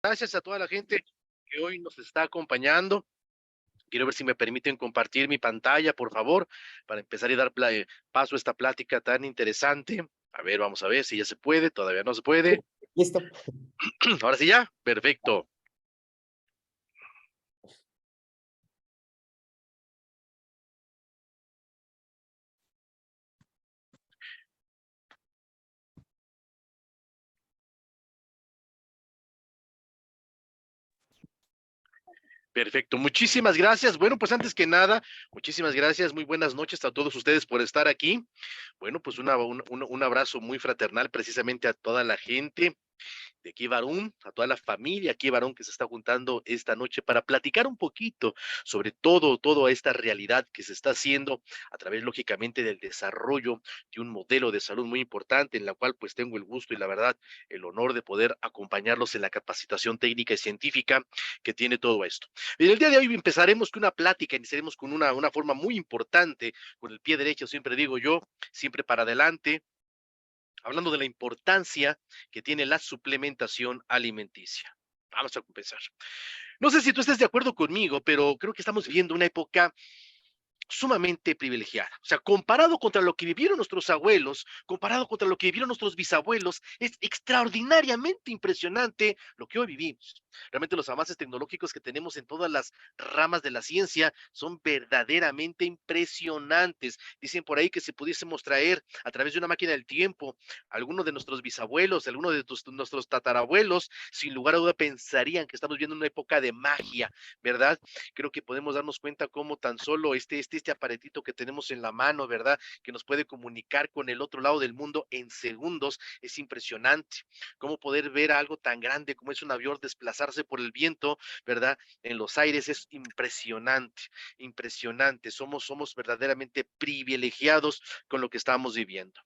Gracias a toda la gente que hoy nos está acompañando. Quiero ver si me permiten compartir mi pantalla, por favor, para empezar y dar paso a esta plática tan interesante. A ver, vamos a ver si ya se puede, todavía no se puede. Listo. Ahora sí ya, perfecto. Perfecto, muchísimas gracias. Bueno, pues antes que nada, muchísimas gracias, muy buenas noches a todos ustedes por estar aquí. Bueno, pues un abrazo muy fraternal precisamente a toda la gente de aquí Barún, a toda la familia aquí Barún que se está juntando esta noche para platicar un poquito sobre toda esta realidad que se está haciendo a través, lógicamente, del desarrollo de un modelo de salud muy importante, en la cual pues tengo el gusto y la verdad, el honor de poder acompañarlos en la capacitación técnica y científica que tiene todo esto. En el día de hoy empezaremos con una plática, iniciaremos con una forma muy importante, con el pie derecho, siempre digo yo, siempre para adelante, hablando de la importancia que tiene la suplementación alimenticia. Vamos a empezar. No sé si tú estés de acuerdo conmigo, pero creo que estamos viviendo una época sumamente privilegiada. O sea, comparado contra lo que vivieron nuestros abuelos, comparado contra lo que vivieron nuestros bisabuelos, es extraordinariamente impresionante lo que hoy vivimos. Realmente los avances tecnológicos que tenemos en todas las ramas de la ciencia son verdaderamente impresionantes. Dicen por ahí que si pudiésemos traer a través de una máquina del tiempo a alguno de nuestros bisabuelos, a alguno de nuestros tatarabuelos, sin lugar a duda pensarían que estamos viendo una época de magia, ¿verdad? Creo que podemos darnos cuenta cómo tan solo este aparatito que tenemos en la mano, ¿verdad? Que nos puede comunicar con el otro lado del mundo en segundos, es impresionante. Cómo poder ver algo tan grande como es un avión desplazarse por el viento, ¿verdad? En los aires es impresionante, impresionante. Somos verdaderamente privilegiados con lo que estamos viviendo.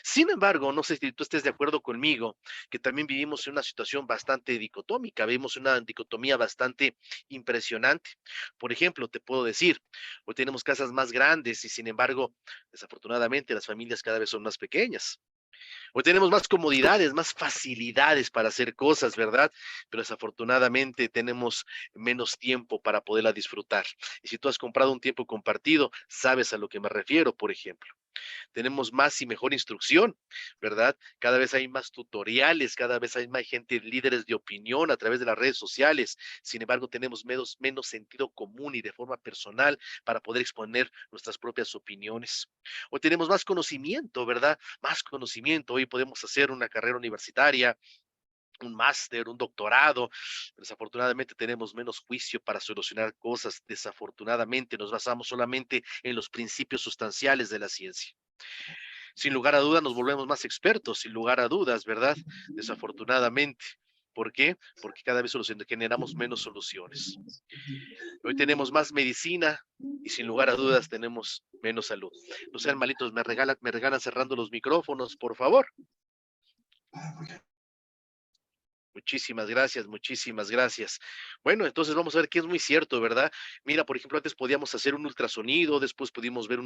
Sin embargo, no sé si tú estés de acuerdo conmigo, que también vivimos en una situación bastante dicotómica, vivimos una dicotomía bastante impresionante. Por ejemplo, te puedo decir, hoy tenemos casas más grandes y sin embargo, desafortunadamente, las familias cada vez son más pequeñas. Hoy tenemos más comodidades, más facilidades para hacer cosas, ¿verdad? Pero desafortunadamente tenemos menos tiempo para poderla disfrutar. Y si tú has comprado un tiempo compartido, sabes a lo que me refiero, por ejemplo. Tenemos más y mejor instrucción, ¿verdad? Cada vez hay más tutoriales, cada vez hay más gente, líderes de opinión a través de las redes sociales. Sin embargo, tenemos menos sentido común y de forma personal para poder exponer nuestras propias opiniones. Hoy tenemos más conocimiento, ¿verdad? Más conocimiento. Hoy podemos hacer una carrera universitaria, un máster, un doctorado. Desafortunadamente tenemos menos juicio para solucionar cosas. Desafortunadamente nos basamos solamente en los principios sustanciales de la ciencia. Sin lugar a dudas nos volvemos más expertos, sin lugar a dudas, ¿verdad? Desafortunadamente. ¿Por qué? Porque cada vez generamos menos soluciones. Hoy tenemos más medicina y sin lugar a dudas tenemos menos salud. No sean malitos, me regalan cerrando los micrófonos, por favor. Muchísimas gracias, muchísimas gracias. Bueno, entonces vamos a ver qué es muy cierto, ¿verdad? Mira, por ejemplo, antes podíamos hacer un ultrasonido, después pudimos ver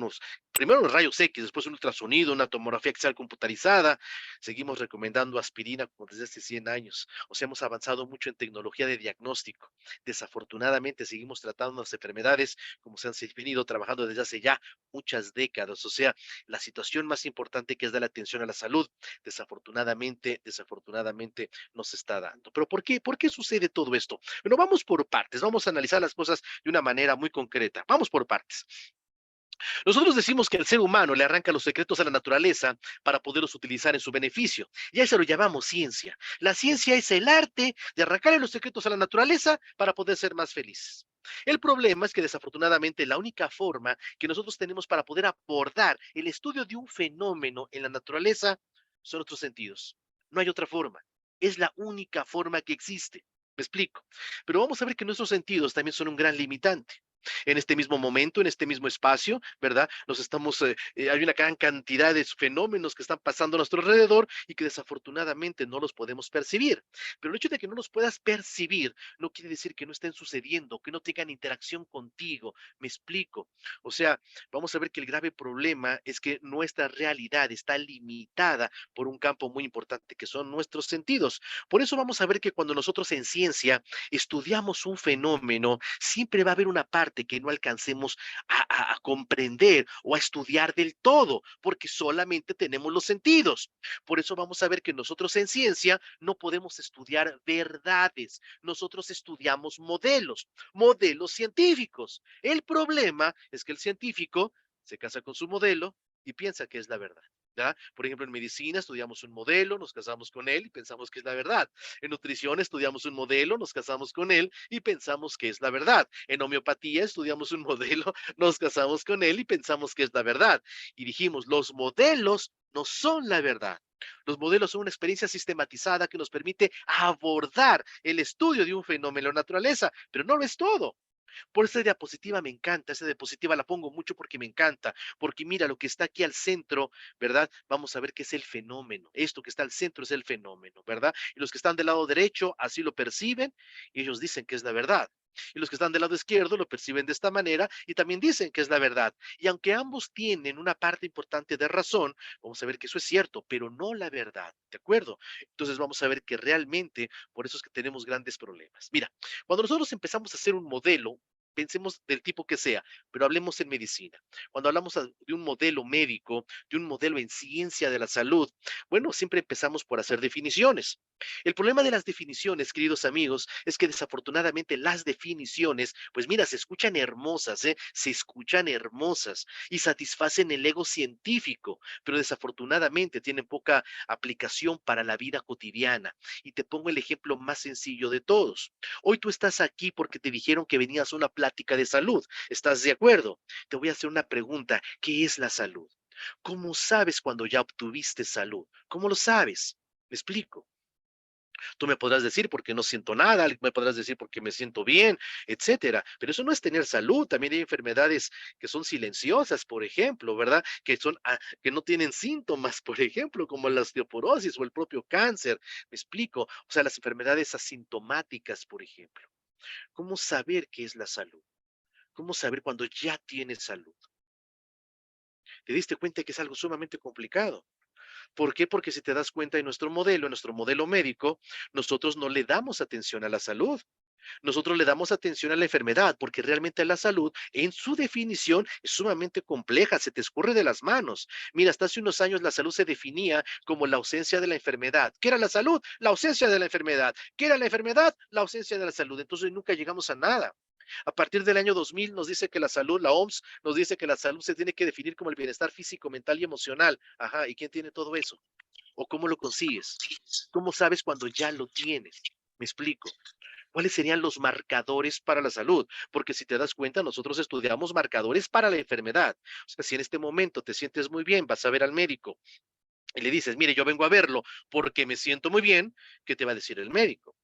primero los rayos X, después un ultrasonido, una tomografía axial computarizada, seguimos recomendando aspirina como desde hace 100 años. O sea, hemos avanzado mucho en tecnología de diagnóstico. Desafortunadamente, seguimos tratando las enfermedades como se han venido trabajando desde hace ya muchas décadas. O sea, la situación más importante que es dar atención a la salud, desafortunadamente nos está dando. Pero ¿por qué? ¿Por qué sucede todo esto? Bueno, vamos por partes, vamos a analizar las cosas de una manera muy concreta. Vamos por partes. Nosotros decimos que el ser humano le arranca los secretos a la naturaleza para poderlos utilizar en su beneficio. Y a eso lo llamamos ciencia. La ciencia es el arte de arrancarle los secretos a la naturaleza para poder ser más felices. El problema es que desafortunadamente la única forma que nosotros tenemos para poder abordar el estudio de un fenómeno en la naturaleza son otros sentidos. No hay otra forma. Es la única forma que existe. Me explico. Pero vamos a ver que nuestros sentidos también son un gran limitante. En este mismo momento, en este mismo espacio, ¿verdad? Hay una gran cantidad de fenómenos que están pasando a nuestro alrededor y que desafortunadamente no los podemos percibir. Pero el hecho de que no los puedas percibir no quiere decir que no estén sucediendo, que no tengan interacción contigo. Me explico. O sea, vamos a ver que el grave problema es que nuestra realidad está limitada por un campo muy importante que son nuestros sentidos. Por eso vamos a ver que cuando nosotros en ciencia estudiamos un fenómeno, siempre va a haber una parte que no alcancemos a comprender o a estudiar del todo, porque solamente tenemos los sentidos. Por eso vamos a ver que nosotros en ciencia no podemos estudiar verdades, nosotros estudiamos modelos, modelos científicos. El problema es que el científico se casa con su modelo y piensa que es la verdad. ¿Ya? Por ejemplo, en medicina estudiamos un modelo, nos casamos con él y pensamos que es la verdad. En nutrición estudiamos un modelo, nos casamos con él y pensamos que es la verdad. En homeopatía estudiamos un modelo, nos casamos con él y pensamos que es la verdad. Y dijimos, los modelos no son la verdad. Los modelos son una experiencia sistematizada que nos permite abordar el estudio de un fenómeno de la naturaleza, pero no lo es todo. Por esa diapositiva me encanta, esa diapositiva la pongo mucho porque me encanta, porque mira lo que está aquí al centro, ¿verdad? Vamos a ver qué es el fenómeno. Esto que está al centro es el fenómeno, ¿verdad? Y los que están del lado derecho así lo perciben y ellos dicen que es la verdad. Y los que están del lado izquierdo lo perciben de esta manera y también dicen que es la verdad. Y aunque ambos tienen una parte importante de razón, vamos a ver que eso es cierto, pero no la verdad, ¿de acuerdo? Entonces vamos a ver que realmente por eso es que tenemos grandes problemas. Mira, cuando nosotros empezamos a hacer un modelo, pensemos del tipo que sea, pero hablemos en medicina. Cuando hablamos de un modelo médico, de un modelo en ciencia de la salud, bueno, siempre empezamos por hacer definiciones. El problema de las definiciones, queridos amigos, es que desafortunadamente las definiciones, pues mira, se escuchan hermosas, ¿eh? Se escuchan hermosas y satisfacen el ego científico, pero desafortunadamente tienen poca aplicación para la vida cotidiana. Y te pongo el ejemplo más sencillo de todos. Hoy tú estás aquí porque te dijeron que venías a una plática de salud. ¿Estás de acuerdo? Te voy a hacer una pregunta. ¿Qué es la salud? ¿Cómo sabes cuando ya obtuviste salud? ¿Cómo lo sabes? Me explico. Tú me podrás decir porque no siento nada, me podrás decir porque me siento bien, etcétera. Pero eso no es tener salud. También hay enfermedades que son silenciosas, por ejemplo, ¿verdad? Que no tienen síntomas, por ejemplo, como la osteoporosis o el propio cáncer. Me explico. O sea, las enfermedades asintomáticas, por ejemplo. ¿Cómo saber qué es la salud? ¿Cómo saber cuando ya tienes salud? Te diste cuenta que es algo sumamente complicado. ¿Por qué? Porque si te das cuenta en nuestro modelo médico, nosotros no le damos atención a la salud. Nosotros le damos atención a la enfermedad, porque realmente la salud, en su definición, es sumamente compleja, se te escurre de las manos. Mira, hasta hace unos años la salud se definía como la ausencia de la enfermedad. ¿Qué era la salud? La ausencia de la enfermedad. ¿Qué era la enfermedad? La ausencia de la salud. Entonces nunca llegamos a nada. A partir del año 2000 nos dice que la salud, la OMS nos dice que la salud se tiene que definir como el bienestar físico, mental y emocional. Ajá, ¿y quién tiene todo eso? ¿O cómo lo consigues? ¿Cómo sabes cuando ya lo tienes? Me explico. ¿Cuáles serían los marcadores para la salud? Porque si te das cuenta, nosotros estudiamos marcadores para la enfermedad. O sea, si en este momento te sientes muy bien, vas a ver al médico y le dices, mire, yo vengo a verlo porque me siento muy bien, ¿qué te va a decir el médico?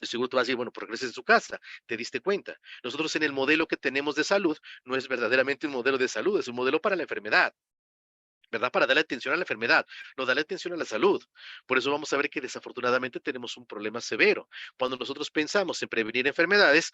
De seguro te vas a decir, bueno, progreses en su casa, te diste cuenta. Nosotros en el modelo que tenemos de salud no es verdaderamente un modelo de salud, es un modelo para la enfermedad. ¿Verdad? Para darle atención a la enfermedad, no darle atención a la salud. Por eso vamos a ver que desafortunadamente tenemos un problema severo. Cuando nosotros pensamos en prevenir enfermedades,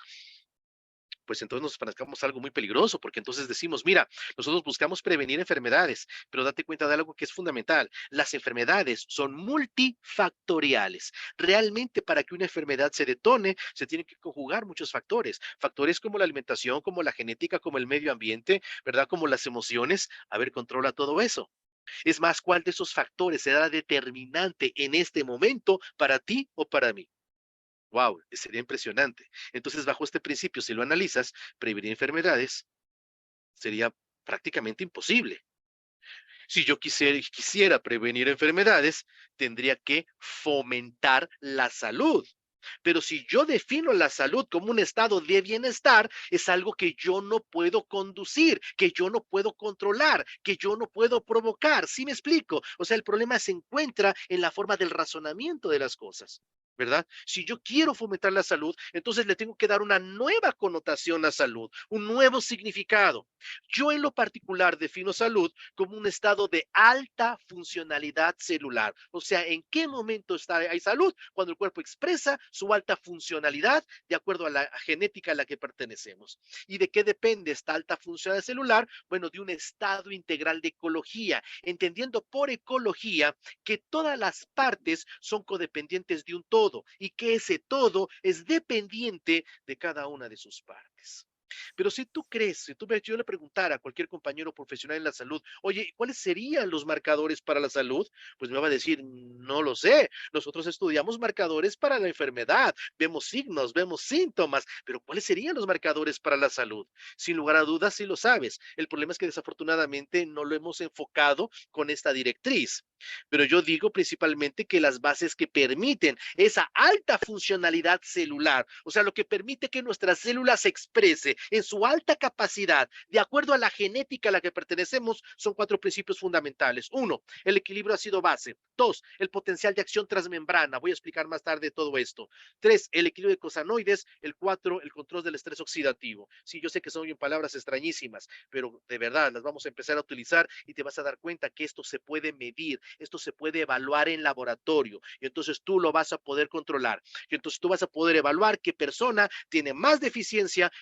pues entonces nos enfrascamos a algo muy peligroso, porque entonces decimos, mira, nosotros buscamos prevenir enfermedades, pero date cuenta de algo que es fundamental. Las enfermedades son multifactoriales. Realmente para que una enfermedad se detone, se tienen que conjugar muchos factores. Factores como la alimentación, como la genética, como el medio ambiente, ¿verdad? Como las emociones. A ver, controla todo eso. Es más, ¿cuál de esos factores será determinante en este momento para ti o para mí? Wow, sería impresionante. Entonces, bajo este principio, si lo analizas, prevenir enfermedades sería prácticamente imposible. Si yo quisiera prevenir enfermedades, tendría que fomentar la salud. Pero si yo defino la salud como un estado de bienestar, es algo que yo no puedo conducir, que yo no puedo controlar, que yo no puedo provocar. ¿Sí me explico? O sea, el problema se encuentra en la forma del razonamiento de las cosas. ¿verdad? Si yo quiero fomentar la salud, entonces le tengo que dar una nueva connotación a salud, un nuevo significado. Yo en lo particular defino salud como un estado de alta funcionalidad celular. O sea, ¿en qué momento hay salud? Cuando el cuerpo expresa su alta funcionalidad de acuerdo a la genética a la que pertenecemos. ¿Y de qué depende esta alta funcionalidad celular? Bueno, de un estado integral de ecología, entendiendo por ecología que todas las partes son codependientes de un todo y que ese todo es dependiente de cada una de sus partes. Pero si tú crees, yo le preguntara a cualquier compañero profesional en la salud, oye, ¿cuáles serían los marcadores para la salud? Pues me va a decir, no lo sé. Nosotros estudiamos marcadores para la enfermedad, vemos signos, vemos síntomas, pero ¿cuáles serían los marcadores para la salud? Sin lugar a dudas, sí lo sabes. El problema es que desafortunadamente no lo hemos enfocado con esta directriz. Pero yo digo principalmente que las bases que permiten esa alta funcionalidad celular, o sea, lo que permite que nuestra célula se exprese en su alta capacidad, de acuerdo a la genética a la que pertenecemos, son cuatro principios fundamentales. Uno, el equilibrio ácido-base. Dos, el potencial de acción transmembrana. Voy a explicar más tarde todo esto. Tres, el equilibrio de cosanoides. El cuatro, el control del estrés oxidativo. Sí, yo sé que son palabras extrañísimas, pero de verdad las vamos a empezar a utilizar y te vas a dar cuenta que esto se puede medir, esto se puede evaluar en laboratorio y entonces tú lo vas a poder controlar. Y entonces tú vas a poder evaluar qué persona tiene más deficiencia,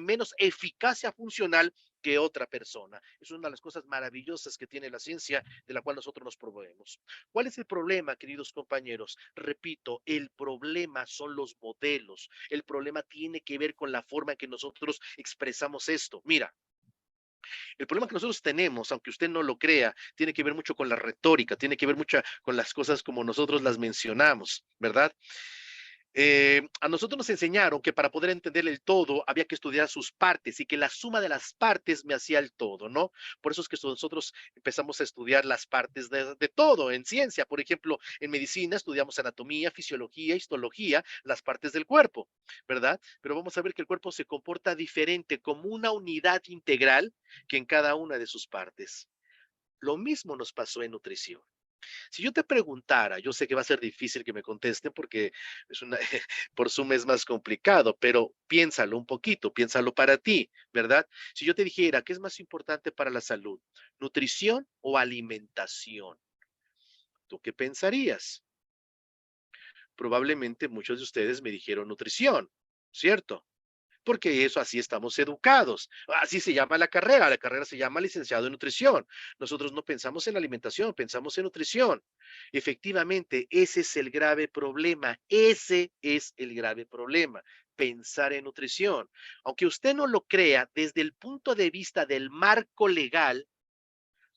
menos eficacia funcional que otra persona. Es una de las cosas maravillosas que tiene la ciencia de la cual nosotros nos proveemos. ¿Cuál es el problema, queridos compañeros? Repito, el problema son los modelos. El problema tiene que ver con la forma en que nosotros expresamos esto. Mira, el problema que nosotros tenemos, aunque usted no lo crea, tiene que ver mucho con la retórica, tiene que ver mucho con las cosas como nosotros las mencionamos, ¿verdad? A nosotros nos enseñaron que para poder entender el todo había que estudiar sus partes y que la suma de las partes me hacía el todo, ¿no? Por eso es que nosotros empezamos a estudiar las partes de todo en ciencia. Por ejemplo, en medicina estudiamos anatomía, fisiología, histología, las partes del cuerpo, ¿verdad? Pero vamos a ver que el cuerpo se comporta diferente como una unidad integral que en cada una de sus partes. Lo mismo nos pasó en nutrición. Si yo te preguntara, yo sé que va a ser difícil que me contesten porque es una, por Zoom es más complicado, pero piénsalo un poquito, piénsalo para ti, ¿verdad? Si yo te dijera, ¿qué es más importante para la salud? ¿Nutrición o alimentación? ¿Tú qué pensarías? Probablemente muchos de ustedes me dijeron nutrición, ¿cierto? Porque eso así estamos educados. Así se llama la carrera se llama licenciado en nutrición. Nosotros no pensamos en alimentación, pensamos en nutrición. Efectivamente, ese es el grave problema, ese es el grave problema, pensar en nutrición. Aunque usted no lo crea, desde el punto de vista del marco legal,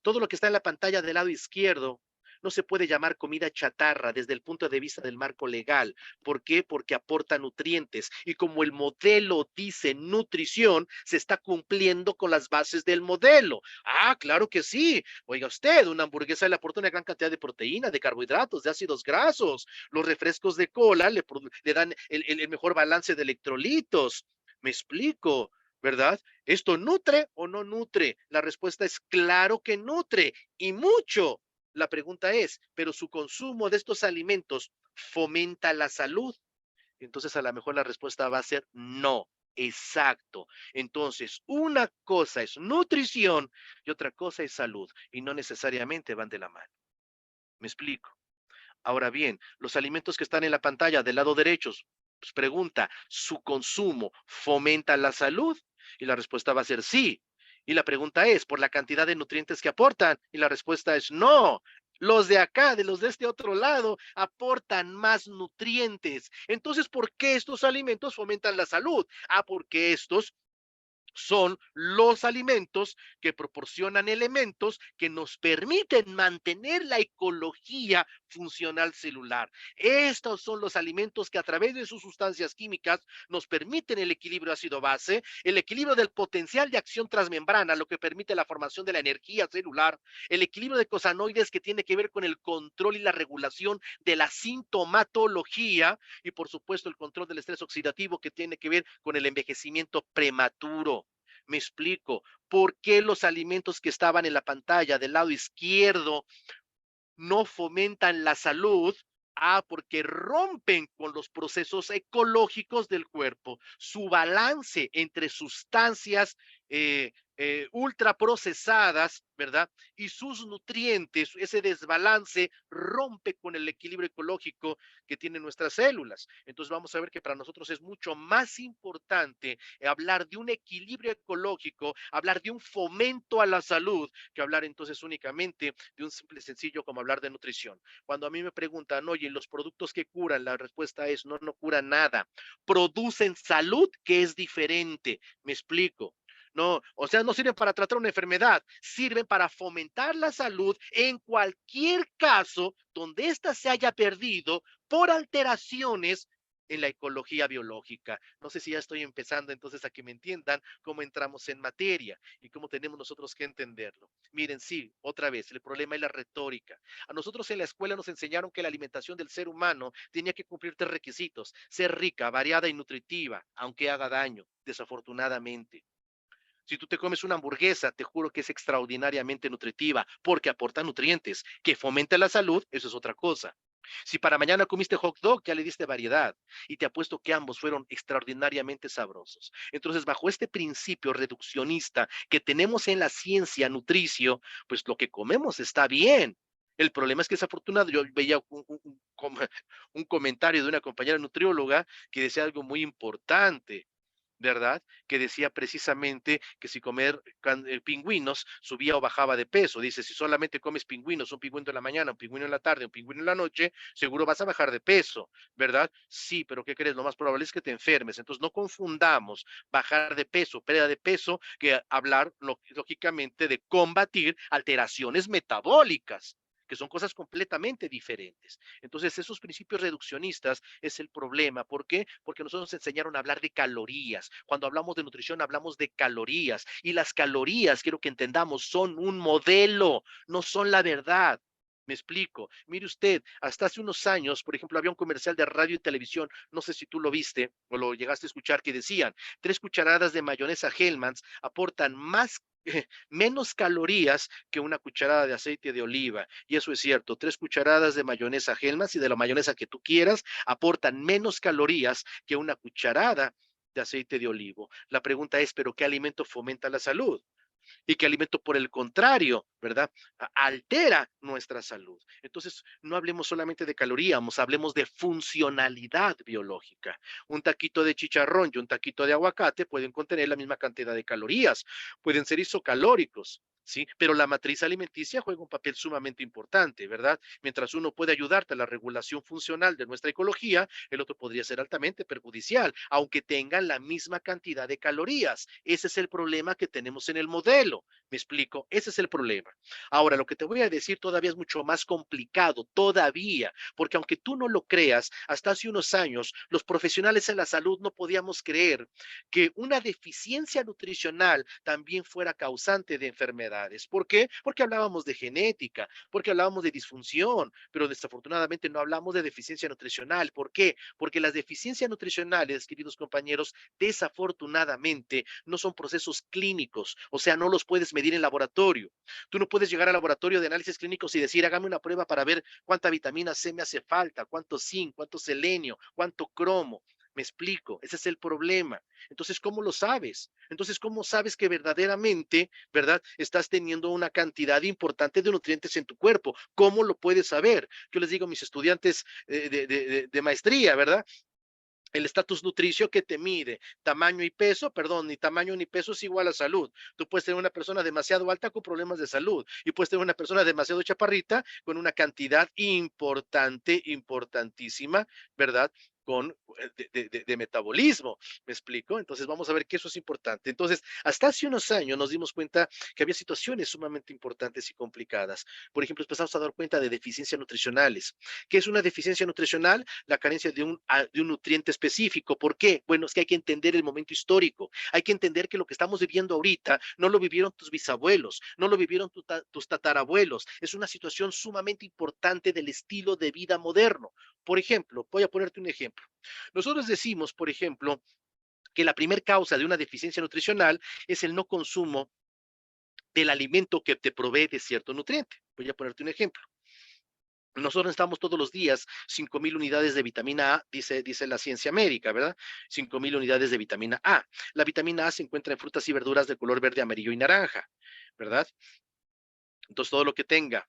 todo lo que está en la pantalla del lado izquierdo no se puede llamar comida chatarra desde el punto de vista del marco legal. ¿Por qué? Porque aporta nutrientes. Y como el modelo dice nutrición, se está cumpliendo con las bases del modelo. Ah, claro que sí. Oiga usted, una hamburguesa le aporta una gran cantidad de proteína, de carbohidratos, de ácidos grasos. Los refrescos de cola le dan el mejor balance de electrolitos. ¿Me explico? ¿Verdad? ¿Esto nutre o no nutre? La respuesta es claro que nutre y mucho. La pregunta es, ¿pero su consumo de estos alimentos fomenta la salud? Entonces a lo mejor la respuesta va a ser no. Exacto. Entonces, una cosa es nutrición y otra cosa es salud y no necesariamente van de la mano. ¿Me explico? Ahora bien, los alimentos que están en la pantalla del lado derecho, pues pregunta, ¿su consumo fomenta la salud? Y la respuesta va a ser sí. Y la pregunta es, ¿por la cantidad de nutrientes que aportan? Y la respuesta es no. Los de acá, de los de este otro lado, aportan más nutrientes. Entonces, ¿por qué estos alimentos fomentan la salud? Ah, porque estos son los alimentos que proporcionan elementos que nos permiten mantener la ecología funcional celular. Estos son los alimentos que a través de sus sustancias químicas nos permiten el equilibrio ácido-base, el equilibrio del potencial de acción transmembrana, lo que permite la formación de la energía celular, el equilibrio de cosanoides que tiene que ver con el control y la regulación de la sintomatología y por supuesto el control del estrés oxidativo que tiene que ver con el envejecimiento prematuro. Me explico. ¿Por qué los alimentos que estaban en la pantalla del lado izquierdo no fomentan la salud? Porque rompen con los procesos ecológicos del cuerpo. Su balance entre sustancias ultraprocesadas, ¿verdad? Y sus nutrientes, ese desbalance rompe con el equilibrio ecológico que tienen nuestras células. Entonces vamos a ver que para nosotros es mucho más importante hablar de un equilibrio ecológico, hablar de un fomento a la salud, que hablar entonces únicamente de un simple sencillo como hablar de nutrición. Cuando a mí me preguntan, oye, ¿los productos que curan? La respuesta es, no, no curan nada. Producen salud, que es diferente. Me explico. No, o sea, no sirven para tratar una enfermedad, sirven para fomentar la salud en cualquier caso donde ésta se haya perdido por alteraciones en la ecología biológica. No sé si ya estoy empezando entonces a que me entiendan cómo entramos en materia y cómo tenemos nosotros que entenderlo. Miren, sí, otra vez, el problema es la retórica. A nosotros en la escuela nos enseñaron que la alimentación del ser humano tenía que cumplir tres requisitos: ser rica, variada y nutritiva, aunque haga daño, desafortunadamente. Si tú te comes una hamburguesa, te juro que es extraordinariamente nutritiva porque aporta nutrientes. Que fomenta la salud, eso es otra cosa. Si para mañana comiste hot dog, ya le diste variedad. Y te apuesto que ambos fueron extraordinariamente sabrosos. Entonces, bajo este principio reduccionista que tenemos en la ciencia nutricio, pues lo que comemos está bien. El problema es que desafortunado, yo veía un comentario de una compañera nutrióloga que decía algo muy importante, ¿verdad? Que decía precisamente que si comer pingüinos subía o bajaba de peso. Dice, si solamente comes pingüinos, un pingüino en la mañana, un pingüino en la tarde, un pingüino en la noche, seguro vas a bajar de peso, ¿verdad? Sí, pero ¿qué crees? Lo más probable es que te enfermes. Entonces no confundamos bajar de peso, pérdida de peso, que hablar lógicamente de combatir alteraciones metabólicas, que son cosas completamente diferentes. Entonces, esos principios reduccionistas es el problema. ¿Por qué? Porque nosotros nos enseñaron a hablar de calorías. Cuando hablamos de nutrición, hablamos de calorías. Y las calorías, quiero que entendamos, son un modelo, no son la verdad. Me explico. Mire usted, hasta hace unos años, por ejemplo, había un comercial de radio y televisión, no sé si tú lo viste o lo llegaste a escuchar, que decían, 3 cucharadas de mayonesa Hellmann's aportan más menos calorías que una cucharada de aceite de oliva. Y eso es cierto, 3 cucharadas de mayonesa Hellmann's y de la mayonesa que tú quieras aportan menos calorías que una cucharada de aceite de olivo. La pregunta es, ¿pero qué alimento fomenta la salud? Y qué alimento, por el contrario, ¿verdad? Altera nuestra salud. Entonces, no hablemos solamente de calorías, hablemos de funcionalidad biológica. Un taquito de chicharrón y un taquito de aguacate pueden contener la misma cantidad de calorías, pueden ser isocalóricos. Sí, pero la matriz alimenticia juega un papel sumamente importante, ¿verdad? Mientras uno puede ayudarte a la regulación funcional de nuestra ecología, el otro podría ser altamente perjudicial, aunque tengan la misma cantidad de calorías. Ese es el problema que tenemos en el modelo. ¿Me explico? Ese es el problema. Ahora, lo que te voy a decir todavía es mucho más complicado, todavía, porque aunque tú no lo creas, hasta hace unos años, los profesionales en la salud no podíamos creer que una deficiencia nutricional también fuera causante de enfermedades. ¿Por qué? Porque hablábamos de genética, porque hablábamos de disfunción, pero desafortunadamente no hablamos de deficiencia nutricional. ¿Por qué? Porque las deficiencias nutricionales, queridos compañeros, desafortunadamente no son procesos clínicos, o sea, no los puedes medir en laboratorio. Tú no puedes llegar al laboratorio de análisis clínicos y decir, hágame una prueba para ver cuánta vitamina C me hace falta, cuánto zinc, cuánto selenio, cuánto cromo. Me explico, ese es el problema. Entonces, ¿cómo lo sabes? Entonces, ¿cómo sabes que verdaderamente, verdad, estás teniendo una cantidad importante de nutrientes en tu cuerpo? ¿Cómo lo puedes saber? Yo les digo a mis estudiantes de maestría, ¿verdad? El estatus nutricio que te mide tamaño y peso, perdón, ni tamaño ni peso es igual a salud. Tú puedes tener una persona demasiado alta con problemas de salud y puedes tener una persona demasiado chaparrita con una cantidad importante, importantísima, ¿verdad? Con de metabolismo, ¿me explico? Entonces vamos a ver que eso es importante. Entonces, hasta hace unos años nos dimos cuenta que había situaciones sumamente importantes y complicadas. Por ejemplo, empezamos a dar cuenta de deficiencias nutricionales. ¿Qué es una deficiencia nutricional? La carencia de un nutriente específico. ¿Por qué? Bueno, es que hay que entender el momento histórico. Hay que entender que lo que estamos viviendo ahorita no lo vivieron tus bisabuelos, no lo vivieron tus tatarabuelos. Es una situación sumamente importante del estilo de vida moderno. Por ejemplo, voy a ponerte un ejemplo. Nosotros decimos, por ejemplo, que la primer causa de una deficiencia nutricional es el no consumo del alimento que te provee de cierto nutriente. Voy a ponerte un ejemplo. Nosotros necesitamos todos los días 5,000 unidades de vitamina A, dice la ciencia médica, ¿verdad? 5,000 unidades de vitamina A. La vitamina A se encuentra en frutas y verduras de color verde, amarillo y naranja, ¿verdad? Entonces, todo lo que tenga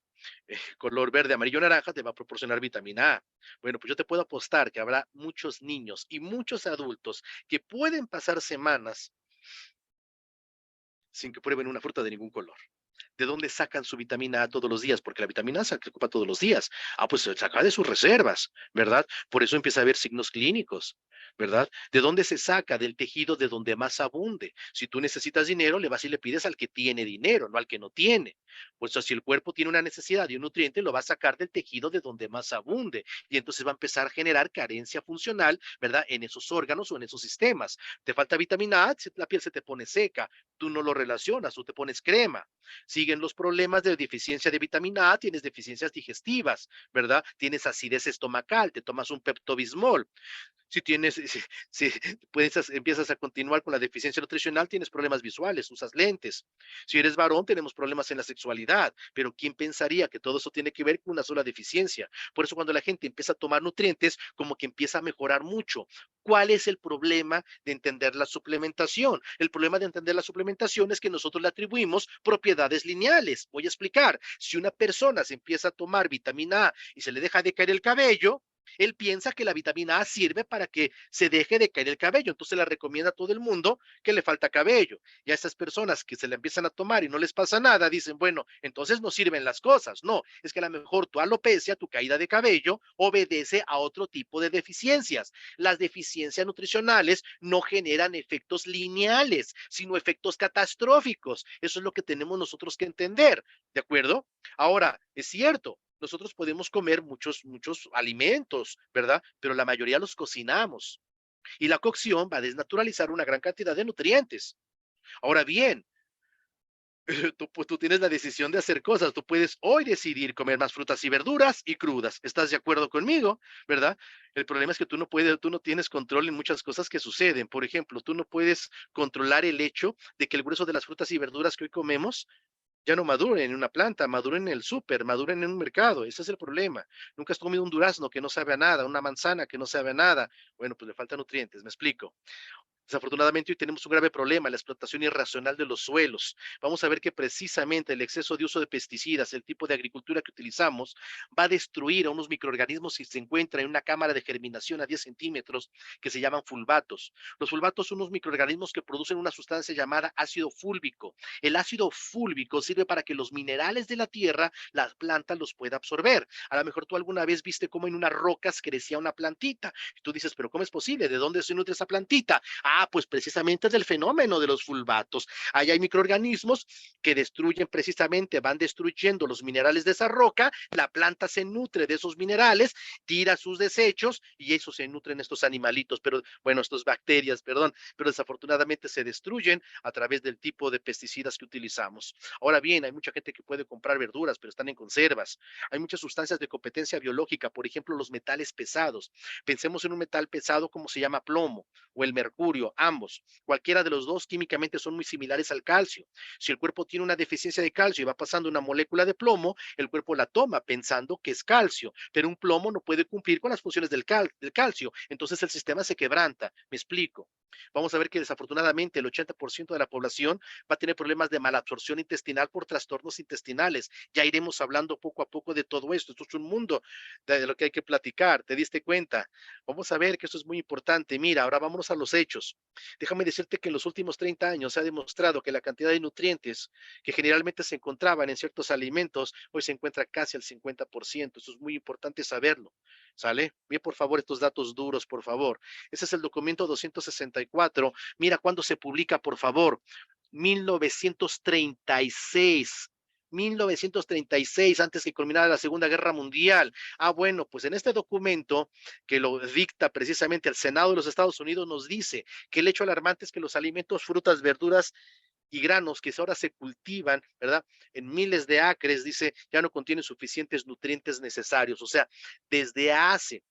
color verde, amarillo, naranja te va a proporcionar vitamina A. Bueno, pues yo te puedo apostar que habrá muchos niños y muchos adultos que pueden pasar semanas sin que prueben una fruta de ningún color. ¿De dónde sacan su vitamina A todos los días? Porque la vitamina A se ocupa todos los días. Ah, pues se saca de sus reservas, ¿verdad? Por eso empieza a haber signos clínicos, ¿verdad? ¿De dónde se saca? Del tejido de donde más abunde. Si tú necesitas dinero, le vas y le pides al que tiene dinero, no al que no tiene. Pues si el cuerpo tiene una necesidad de un nutriente, lo va a sacar del tejido de donde más abunde. Y entonces va a empezar a generar carencia funcional, ¿verdad? En esos órganos o en esos sistemas. Te falta vitamina A, la piel se te pone seca, tú no lo relacionas, tú te pones crema. Siguen los problemas de deficiencia de vitamina A, tienes deficiencias digestivas, ¿verdad? Tienes acidez estomacal, te tomas un Pepto-Bismol. Si tienes, si puedes, empiezas a continuar con la deficiencia nutricional, tienes problemas visuales, usas lentes. Si eres varón, tenemos problemas en la sexualidad, pero ¿quién pensaría que todo eso tiene que ver con una sola deficiencia? Por eso cuando la gente empieza a tomar nutrientes, como que empieza a mejorar mucho. ¿Cuál es el problema de entender la suplementación? El problema de entender la suplementación es que nosotros le atribuimos propiedades lineales. Voy a explicar. Si una persona se empieza a tomar vitamina A y se le deja de caer el cabello, él piensa que la vitamina A sirve para que se deje de caer el cabello, entonces la recomienda a todo el mundo que le falta cabello. Y a esas personas que se la empiezan a tomar y no les pasa nada, dicen, bueno, entonces no sirven las cosas. No, es que a lo mejor tu alopecia, tu caída de cabello, obedece a otro tipo de deficiencias. Las deficiencias nutricionales no generan efectos lineales, sino efectos catastróficos. Eso es lo que tenemos nosotros que entender, ¿de acuerdo? Ahora, es cierto, nosotros podemos comer muchos alimentos, ¿verdad? Pero la mayoría los cocinamos. Y la cocción va a desnaturalizar una gran cantidad de nutrientes. Ahora bien, tú tienes la decisión de hacer cosas. Tú puedes hoy decidir comer más frutas y verduras y crudas. ¿Estás de acuerdo conmigo? ¿Verdad? El problema es que tú no tienes control en muchas cosas que suceden. Por ejemplo, tú no puedes controlar el hecho de que el grueso de las frutas y verduras que hoy comemos ya no maduren en una planta, maduren en el súper, maduren en un mercado. Ese es el problema. Nunca has comido un durazno que no sabe a nada, una manzana que no sabe a nada. Bueno, pues le faltan nutrientes, me explico. Desafortunadamente hoy tenemos un grave problema, la explotación irracional de los suelos. Vamos a ver que precisamente el exceso de uso de pesticidas, el tipo de agricultura que utilizamos, va a destruir a unos microorganismos que se encuentran en una cámara de germinación a 10 centímetros que se llaman fulvatos. Los fulvatos son unos microorganismos que producen una sustancia llamada ácido fúlvico. El ácido fúlvico sirve para que los minerales de la tierra, las plantas los pueda absorber. A lo mejor tú alguna vez viste cómo en unas rocas crecía una plantita. Y tú dices, pero ¿cómo es posible? ¿De dónde se nutre esa plantita? Ah, pues precisamente es del fenómeno de los fulvatos. Ahí hay microorganismos que destruyen precisamente, van destruyendo los minerales de esa roca, la planta se nutre de esos minerales, tira sus desechos y eso se nutren estos animalitos, pero bueno, estos bacterias, perdón, pero desafortunadamente se destruyen a través del tipo de pesticidas que utilizamos. Ahora bien, hay mucha gente que puede comprar verduras, pero están en conservas. Hay muchas sustancias de competencia biológica, por ejemplo, los metales pesados. Pensemos en un metal pesado como se llama plomo o el mercurio, ambos. Cualquiera de los dos químicamente son muy similares al calcio. Si el cuerpo tiene una deficiencia de calcio y va pasando una molécula de plomo, el cuerpo la toma pensando que es calcio, pero un plomo no puede cumplir con las funciones del calcio, entonces el sistema se quebranta. Me explico. Vamos a ver que desafortunadamente el 80% de la población va a tener problemas de malabsorción intestinal por trastornos intestinales. Ya iremos hablando poco a poco de todo esto. Esto es un mundo de lo que hay que platicar. ¿Te diste cuenta? Vamos a ver que esto es muy importante. Mira, ahora vámonos a los hechos. Déjame decirte que en los últimos 30 años se ha demostrado que la cantidad de nutrientes que generalmente se encontraban en ciertos alimentos hoy se encuentra casi al 50%. Eso es muy importante saberlo. ¿Sale? Bien, por favor, estos datos duros, por favor. Ese es el documento 264. Mira cuándo se publica, por favor. 1936. 1936, antes que culminara la Segunda Guerra Mundial. Ah, bueno, pues en este documento que lo dicta precisamente el Senado de los Estados Unidos nos dice que el hecho alarmante es que los alimentos, frutas, verduras y granos que ahora se cultivan, ¿verdad? En miles de acres, dice, ya no contienen suficientes nutrientes necesarios. O sea, desde hace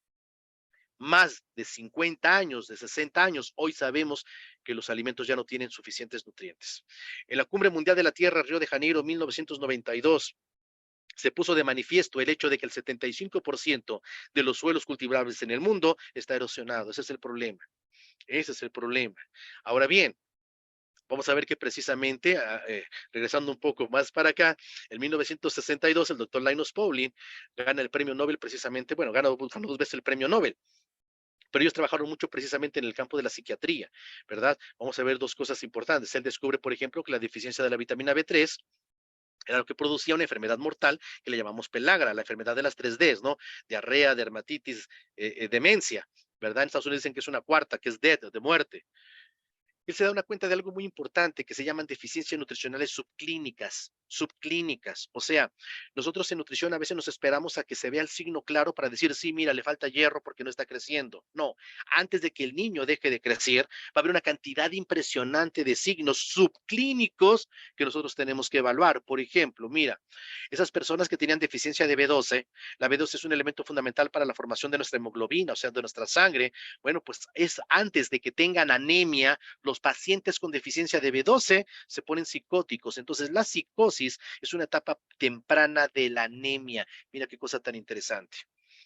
más de 50 años, de 60 años, hoy sabemos que los alimentos ya no tienen suficientes nutrientes. En la Cumbre Mundial de la Tierra, Río de Janeiro, 1992, se puso de manifiesto el hecho de que el 75% de los suelos cultivables en el mundo está erosionado. Ese es el problema. Ese es el problema. Ahora bien, vamos a ver que precisamente, regresando un poco más para acá, en 1962 el doctor Linus Pauling gana el premio Nobel precisamente, bueno, gana dos veces el premio Nobel, pero ellos trabajaron mucho precisamente en el campo de la psiquiatría, ¿verdad? Vamos a ver dos cosas importantes. Él descubre, por ejemplo, que la deficiencia de la vitamina B3 era lo que producía una enfermedad mortal que le llamamos pelagra, la enfermedad de las 3Ds, ¿no? Diarrea, dermatitis, demencia, ¿verdad? En Estados Unidos dicen que es una cuarta, que es death, de muerte. Él se da una cuenta de algo muy importante que se llaman deficiencias nutricionales subclínicas, subclínicas. O sea, nosotros en nutrición a veces nos esperamos a que se vea el signo claro para decir, sí, mira, le falta hierro porque no está creciendo. No, antes de que el niño deje de crecer, va a haber una cantidad impresionante de signos subclínicos que nosotros tenemos que evaluar. Por ejemplo, mira, esas personas que tenían deficiencia de B12, la B12 es un elemento fundamental para la formación de nuestra hemoglobina, o sea, de nuestra sangre. Bueno, pues es antes de que tengan anemia, los pacientes con deficiencia de B12 se ponen psicóticos. Entonces, la psicosis es una etapa temprana de la anemia. Mira qué cosa tan interesante,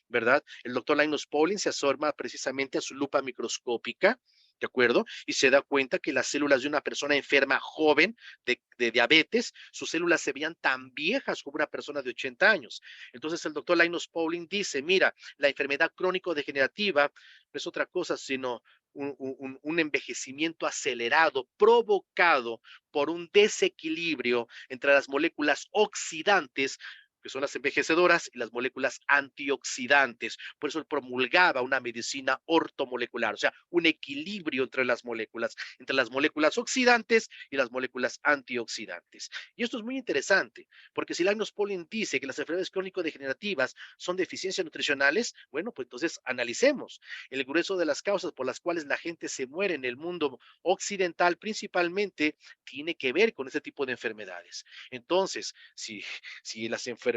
¿verdad? El doctor Linus Pauling se asoma precisamente a su lupa microscópica, ¿de acuerdo? Y se da cuenta que las células de una persona enferma joven de diabetes, sus células se veían tan viejas como una persona de 80 años. Entonces el doctor Linus Pauling dice, mira, la enfermedad crónico-degenerativa no es otra cosa sino un envejecimiento acelerado provocado por un desequilibrio entre las moléculas oxidantes, que son las envejecedoras, y las moléculas antioxidantes. Por eso él promulgaba una medicina ortomolecular, o sea, un equilibrio entre las moléculas oxidantes y las moléculas antioxidantes. Y esto es muy interesante, porque si Linus Pauling dice que las enfermedades crónico-degenerativas son deficiencias nutricionales, bueno, pues entonces analicemos el grueso de las causas por las cuales la gente se muere en el mundo occidental principalmente tiene que ver con este tipo de enfermedades. Entonces, si las enfermedades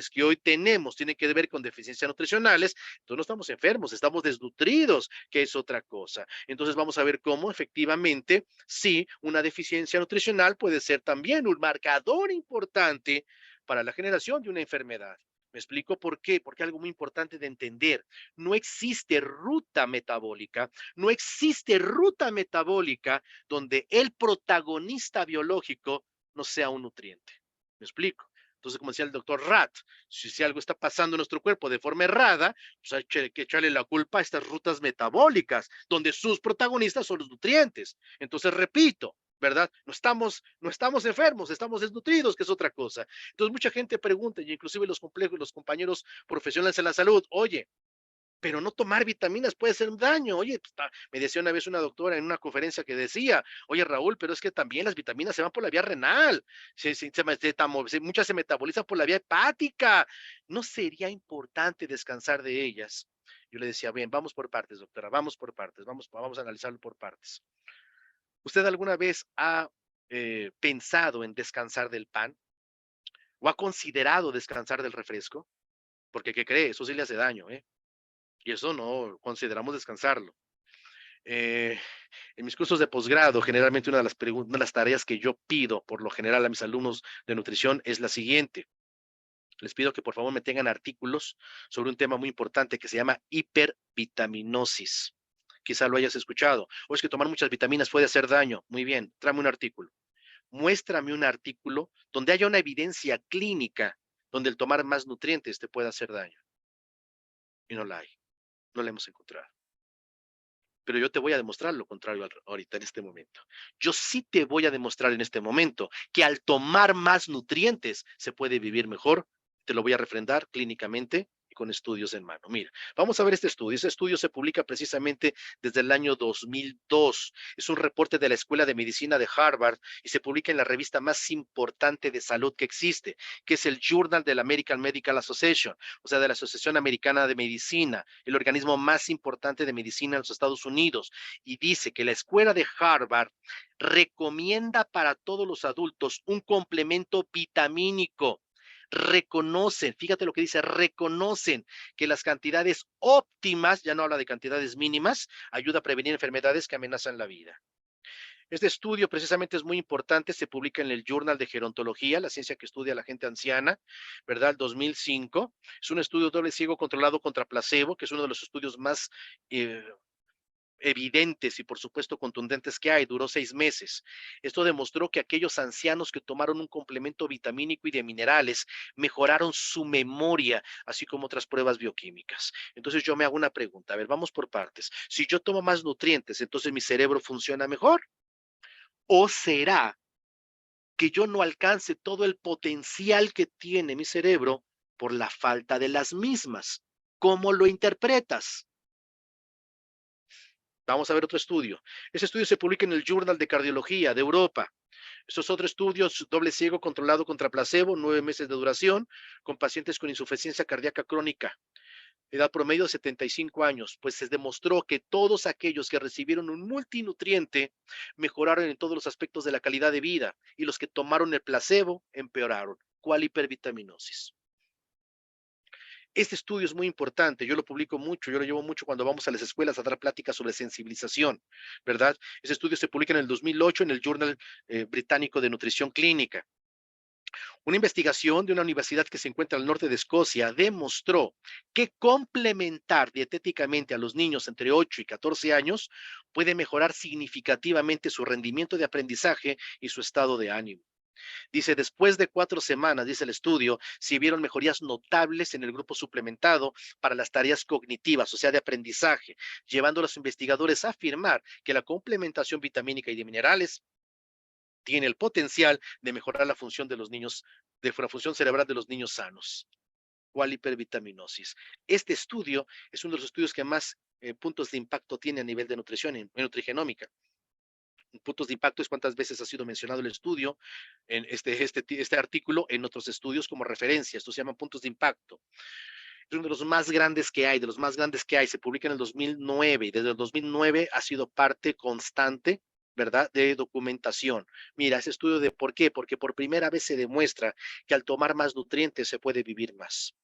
que hoy tenemos tienen que ver con deficiencias nutricionales, entonces no estamos enfermos, estamos desnutridos, que es otra cosa. Entonces vamos a ver cómo efectivamente, sí, una deficiencia nutricional puede ser también un marcador importante para la generación de una enfermedad. ¿Me explico por qué? Porque algo muy importante de entender, no existe ruta metabólica, no existe ruta metabólica donde el protagonista biológico no sea un nutriente. ¿Me explico? Entonces, como decía el doctor Rath, si algo está pasando en nuestro cuerpo de forma errada, pues hay que echarle la culpa a estas rutas metabólicas, donde sus protagonistas son los nutrientes. Entonces, repito, ¿verdad? No estamos enfermos, estamos desnutridos, que es otra cosa. Entonces, mucha gente pregunta, y inclusive los compañeros profesionales en la salud, oye, pero no tomar vitaminas puede hacer un daño. Oye, pues, me decía una vez una doctora en una conferencia que decía, oye Raúl, pero es que también las vitaminas se van por la vía renal, muchas se metabolizan por la vía hepática. ¿No sería importante descansar de ellas? Yo le decía, bien, vamos por partes, doctora, vamos por partes, vamos a analizarlo por partes. ¿Usted alguna vez ha pensado en descansar del pan? ¿O ha considerado descansar del refresco? Porque, ¿qué cree? Eso sí le hace daño, ¿eh? Y eso no consideramos descansarlo. Eh, en mis cursos de posgrado, generalmente una de las tareas que yo pido por lo general a mis alumnos de nutrición es la siguiente. Les pido que por favor me tengan artículos sobre un tema muy importante que se llama hipervitaminosis. Quizá lo hayas escuchado. O es que tomar muchas vitaminas puede hacer daño. Muy bien, tráeme un artículo. Muéstrame un artículo donde haya una evidencia clínica donde el tomar más nutrientes te pueda hacer daño. Y no la hay. No la hemos encontrado. Pero yo te voy a demostrar lo contrario ahorita en este momento. Yo sí te voy a demostrar en este momento que al tomar más nutrientes se puede vivir mejor. Te lo voy a refrendar clínicamente y con estudios en mano. Mira, vamos a ver este estudio. Este estudio se publica precisamente desde el año 2002. Es un reporte de la Escuela de Medicina de Harvard y se publica en la revista más importante de salud que existe, que es el Journal de la American Medical Association, o sea, de la Asociación Americana de Medicina, el organismo más importante de medicina en los Estados Unidos, y dice que la escuela de Harvard recomienda para todos los adultos un complemento vitamínico. Reconocen, fíjate lo que dice, reconocen que las cantidades óptimas, ya no habla de cantidades mínimas, ayuda a prevenir enfermedades que amenazan la vida. Este estudio precisamente es muy importante, se publica en el Journal de Gerontología, la ciencia que estudia a la gente anciana, ¿verdad? El 2005. Es un estudio doble ciego controlado contra placebo, que es uno de los estudios más eh, evidentes y por supuesto contundentes que hay, duró 6 meses. Esto demostró que aquellos ancianos que tomaron un complemento vitamínico y de minerales mejoraron su memoria, así como otras pruebas bioquímicas. Entonces yo me hago una pregunta, a ver, vamos por partes. Si yo tomo más nutrientes, entonces mi cerebro funciona mejor. ¿O será que yo no alcance todo el potencial que tiene mi cerebro por la falta de las mismas? ¿Cómo lo interpretas? Vamos a ver otro estudio. Ese estudio se publica en el Journal de Cardiología de Europa. Estos es otro estudio, doble ciego controlado contra placebo, 9 meses de duración, con pacientes con insuficiencia cardíaca crónica, edad promedio de 75 años. Pues se demostró que todos aquellos que recibieron un multinutriente mejoraron en todos los aspectos de la calidad de vida y los que tomaron el placebo empeoraron. ¿Cuál hipervitaminosis? Este estudio es muy importante, yo lo publico mucho, yo lo llevo mucho cuando vamos a las escuelas a dar pláticas sobre sensibilización, ¿verdad? Ese estudio se publica en el 2008 en el Journal Británico de Nutrición Clínica. Una investigación de una universidad que se encuentra al norte de Escocia demostró que complementar dietéticamente a los niños entre 8 y 14 años puede mejorar significativamente su rendimiento de aprendizaje y su estado de ánimo. Dice, después de 4 semanas, dice el estudio, se vieron mejorías notables en el grupo suplementado para las tareas cognitivas, o sea, de aprendizaje, llevando a los investigadores a afirmar que la complementación vitamínica y de minerales tiene el potencial de mejorar la función de los niños, de la función cerebral de los niños sanos. ¿Cuál hipervitaminosis? Este estudio es uno de los estudios que más puntos de impacto tiene a nivel de nutrición en nutrigenómica. Puntos de impacto es cuántas veces ha sido mencionado el estudio en este artículo en otros estudios como referencia. Estos se llaman puntos de impacto. Es uno de los más grandes que hay, de los más grandes que hay. Se publica en el 2009 y desde el 2009 ha sido parte constante, ¿verdad?, de documentación. Mira, ese estudio de por qué, porque por primera vez se demuestra que al tomar más nutrientes se puede vivir más,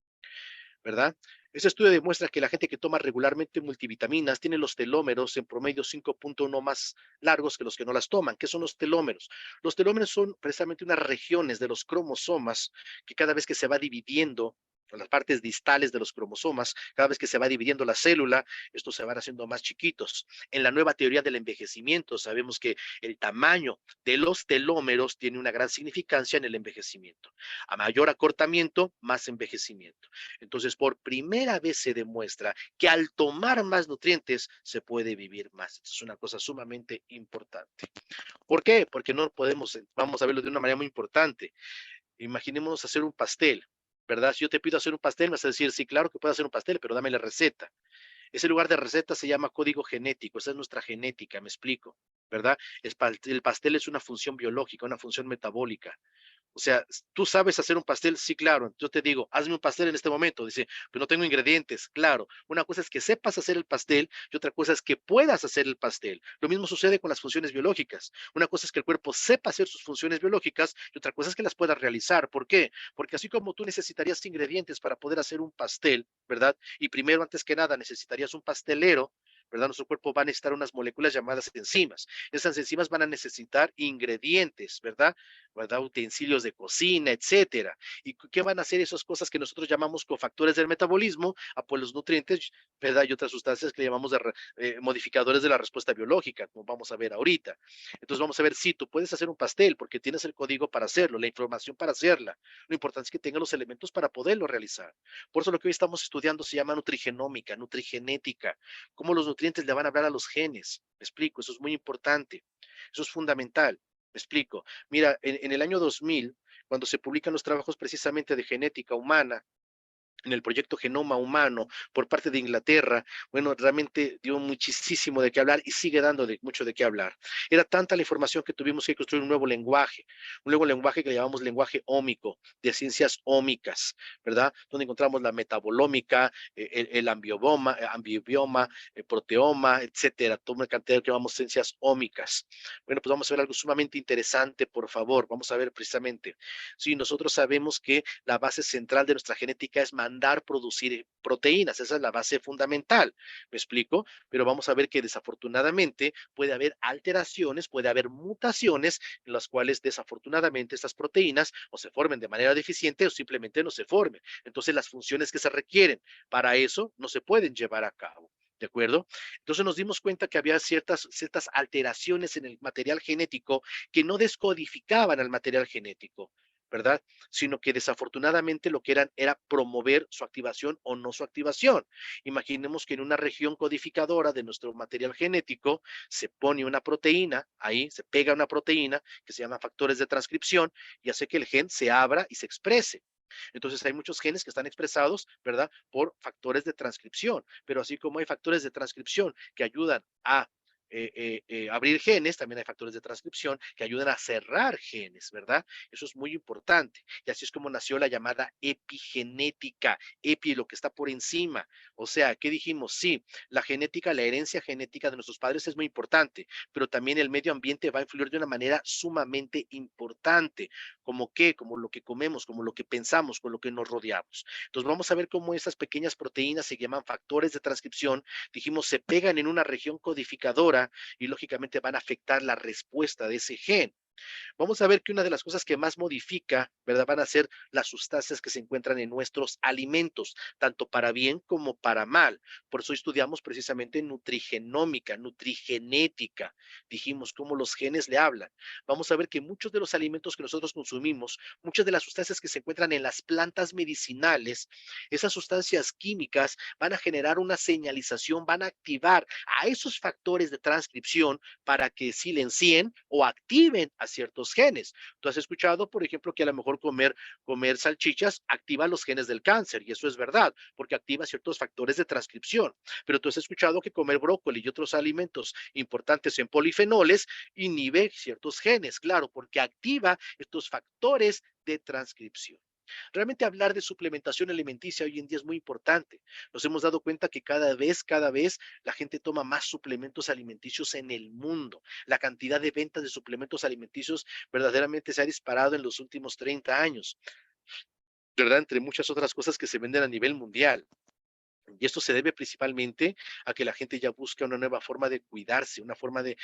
¿verdad? Ese estudio demuestra que la gente que toma regularmente multivitaminas tiene los telómeros en promedio 5.1 más largos que los que no las toman. ¿Qué son los telómeros? Los telómeros son precisamente unas regiones de los cromosomas que cada vez que se va dividiendo las partes distales de los cromosomas, cada vez que se va dividiendo la célula, estos se van haciendo más chiquitos. En la nueva teoría del envejecimiento sabemos que el tamaño de los telómeros tiene una gran significancia en el envejecimiento. A mayor acortamiento, más envejecimiento. Entonces, por primera vez se demuestra que al tomar más nutrientes se puede vivir más. Esto es una cosa sumamente importante. ¿Por qué? Porque no podemos, vamos a verlo de una manera muy importante. Imaginémonos hacer un pastel, ¿verdad? Si yo te pido hacer un pastel, me vas a decir, sí, claro que puedo hacer un pastel, pero dame la receta. Ese lugar de receta se llama código genético, esa es nuestra genética, me explico, ¿verdad? El pastel es una función biológica, una función metabólica. O sea, ¿tú sabes hacer un pastel? Sí, claro. Yo te digo, hazme un pastel en este momento. Dice, pero no tengo ingredientes. Claro, una cosa es que sepas hacer el pastel y otra cosa es que puedas hacer el pastel. Lo mismo sucede con las funciones biológicas. Una cosa es que el cuerpo sepa hacer sus funciones biológicas y otra cosa es que las pueda realizar. ¿Por qué? Porque así como tú necesitarías ingredientes para poder hacer un pastel, ¿verdad? Y primero, antes que nada, necesitarías un pastelero, ¿verdad? Nuestro cuerpo va a necesitar unas moléculas llamadas enzimas. Esas enzimas van a necesitar ingredientes, ¿verdad? ¿Verdad? Utensilios de cocina, etcétera. ¿Y qué van a hacer esas cosas que nosotros llamamos cofactores del metabolismo? Pues los nutrientes, ¿verdad? Y otras sustancias que le llamamos modificadores de la respuesta biológica, como vamos a ver ahorita. Entonces vamos a ver si tú puedes hacer un pastel porque tienes el código para hacerlo, la información para hacerla. Lo importante es que tengas los elementos para poderlo realizar. Por eso lo que hoy estamos estudiando se llama nutrigenómica, nutrigenética, cómo los nutrientes le van a hablar a los genes. Me explico, eso es muy importante, eso es fundamental. Me explico. Mira, en el año 2000, cuando se publican los trabajos precisamente de genética humana, en el proyecto Genoma Humano por parte de Inglaterra, bueno, realmente dio muchísimo de qué hablar y sigue dando mucho de qué hablar. Era tanta la información que tuvimos que construir un nuevo lenguaje que le llamamos lenguaje ómico, de ciencias ómicas, ¿verdad? Donde encontramos la metabolómica, el ambibioma, el proteoma, etcétera, toda una cantidad que llamamos ciencias ómicas. Bueno, pues vamos a ver algo sumamente interesante, por favor, vamos a ver precisamente. Sí, nosotros sabemos que la base central de nuestra genética es mandar producir proteínas. Esa es la base fundamental. ¿Me explico? Pero vamos a ver que desafortunadamente puede haber alteraciones, puede haber mutaciones en las cuales desafortunadamente estas proteínas o se formen de manera deficiente o simplemente no se formen. Entonces las funciones que se requieren para eso no se pueden llevar a cabo. ¿De acuerdo? Entonces nos dimos cuenta que había ciertas alteraciones en el material genético que no descodificaban al material genético, ¿verdad? Sino que desafortunadamente lo que eran era promover su activación o no su activación. Imaginemos que en una región codificadora de nuestro material genético se pone una proteína, ahí se pega una proteína que se llama factores de transcripción y hace que el gen se abra y se exprese. Entonces hay muchos genes que están expresados, ¿verdad? Por factores de transcripción, pero así como hay factores de transcripción que ayudan a abrir genes, también hay factores de transcripción que ayudan a cerrar genes, ¿verdad? Eso es muy importante. Y así es como nació la llamada epigenética, epi, lo que está por encima. O sea, ¿qué dijimos? Sí, la genética, la herencia genética de nuestros padres es muy importante, pero también el medio ambiente va a influir de una manera sumamente importante. ¿Como qué? Como lo que comemos, como lo que pensamos, con lo que nos rodeamos. Entonces vamos a ver cómo esas pequeñas proteínas se llaman factores de transcripción, dijimos, se pegan en una región codificadora y lógicamente van a afectar la respuesta de ese gen. Vamos a ver que una de las cosas que más modifica, ¿verdad? Van a ser las sustancias que se encuentran en nuestros alimentos, tanto para bien como para mal. Por eso estudiamos precisamente nutrigenómica, nutrigenética. Dijimos cómo los genes le hablan. Vamos a ver que muchos de los alimentos que nosotros consumimos, muchas de las sustancias que se encuentran en las plantas medicinales, esas sustancias químicas van a generar una señalización, van a activar a esos factores de transcripción para que silencien o activen a ciertos genes. Tú has escuchado, por ejemplo, que a lo mejor comer salchichas activa los genes del cáncer, y eso es verdad, porque activa ciertos factores de transcripción. Pero tú has escuchado que comer brócoli y otros alimentos importantes en polifenoles inhibe ciertos genes, claro, porque activa estos factores de transcripción. Realmente hablar de suplementación alimenticia hoy en día es muy importante. Nos hemos dado cuenta que cada vez la gente toma más suplementos alimenticios en el mundo. La cantidad de ventas de suplementos alimenticios verdaderamente se ha disparado en los últimos 30 años, ¿verdad? Entre muchas otras cosas que se venden a nivel mundial. Y esto se debe principalmente a que la gente ya busca una nueva forma de cuidarse, una forma de